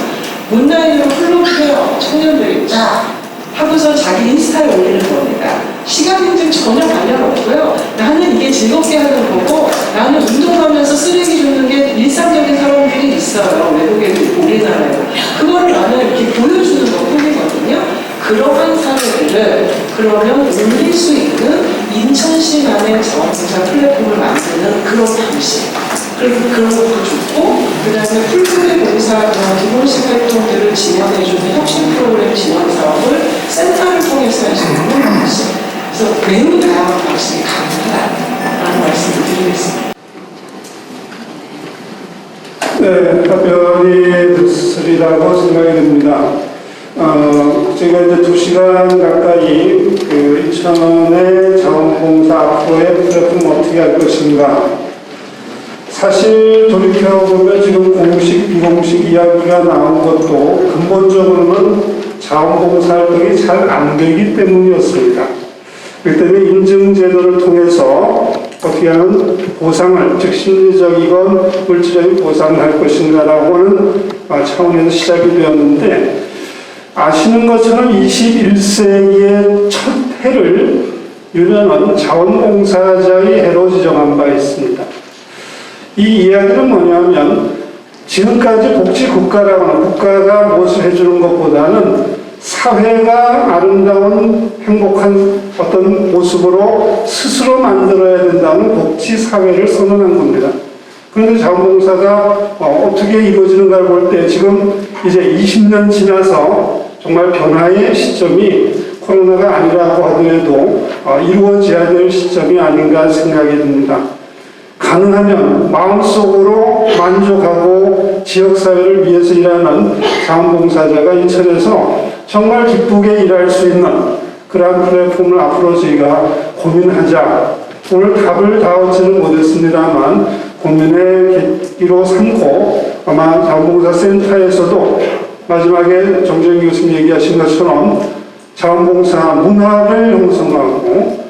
온라인으로 플랫폼 청년들이 쫙 하고서 자기 인스타에 올리는 겁니다. 시간 인증 전혀 관련 없고요. 나는 이게 즐겁게 하는 거고, 나는 운동하면서 쓰레기 줍는 게 일상적인 사람들이 있어요. 외국에도 우리나라에. 그거를 나는 이렇게 보여주는 것 뿐이거든요. 그러한 사례들을 그러면 올릴 수 있는 인천시만의 자원봉사 플랫폼을 만드는 그런 방식. 그리고 그런 것도 좋고, 그 다음에 풀프레 봉사 기본식 활동들을 지원해주는 혁신 프로그램 지원 사업을 센터를 통해서 할 수 있는 방식. 그래서 매우 다양한 방식이 가능하다라는 말씀을 드리겠습니다. 네, 답변이 됐으리라고 생각이 됩니다. 제가 이제 2시간 가까이 그 인천의 자원봉사 앞으로의 플랫폼 어떻게 할 것인가. 사실 돌이켜보면 지금 공식, 비공식 이야기가 나온 것도 근본적으로는 자원봉사 활동이 잘 안 되기 때문이었습니다. 그렇기 때문에 인증제도를 통해서 어떻게 하면 보상을, 즉 심리적이건 물질적인 보상을 할 것인가라고 하는 차원에서 시작이 되었는데, 아시는 것처럼 21세기의 첫 해를 유년은 자원봉사자의 해로 지정한 바 있습니다. 이 이야기는 뭐냐면, 지금까지 복지국가라고 하는, 국가가 무엇을 해주는 것보다는 사회가 아름다운 행복한 어떤 모습으로 스스로 만들어야 된다는 복지사회를 선언한 겁니다. 그런데 자원봉사가 어떻게 이루어지는가를 볼 때 지금 이제 20년 지나서 정말 변화의 시점이 코로나가 아니라고 하더라도 이루어져야 될 시점이 아닌가 생각이 듭니다. 가능하면 마음속으로 만족하고 지역사회를 위해서 일하는 자원봉사자가 인천에서 정말 기쁘게 일할 수 있는 그러한 플랫폼을 앞으로 저희가 고민하자. 오늘 답을 다 얻지는 못했습니다만 고민의 계기로 삼고, 아마 자원봉사센터에서도 마지막에 정재영 교수님 얘기하신 것처럼 자원봉사 문화를 형성하고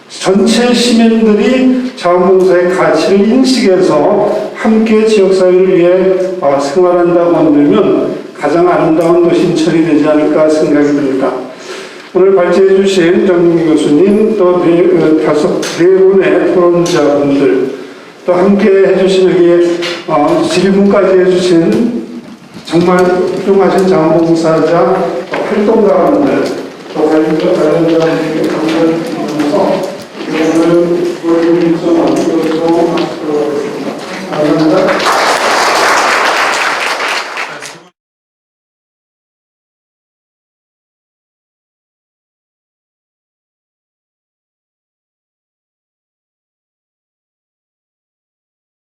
전체 시민들이 자원봉사의 가치를 인식해서 함께 지역사회를 위해 생활한다고 한다면 가장 아름다운 도시 인천이 되지 않을까 생각이 듭니다. 오늘 발제해 주신 정민기 교수님, 또 네 분의 토론자분들, 또 함께 해주신 여기 질문까지 해주신 정말 훌륭하신 자원봉사자 활동가분들, 또 관련자분들께 감사드리면서 오늘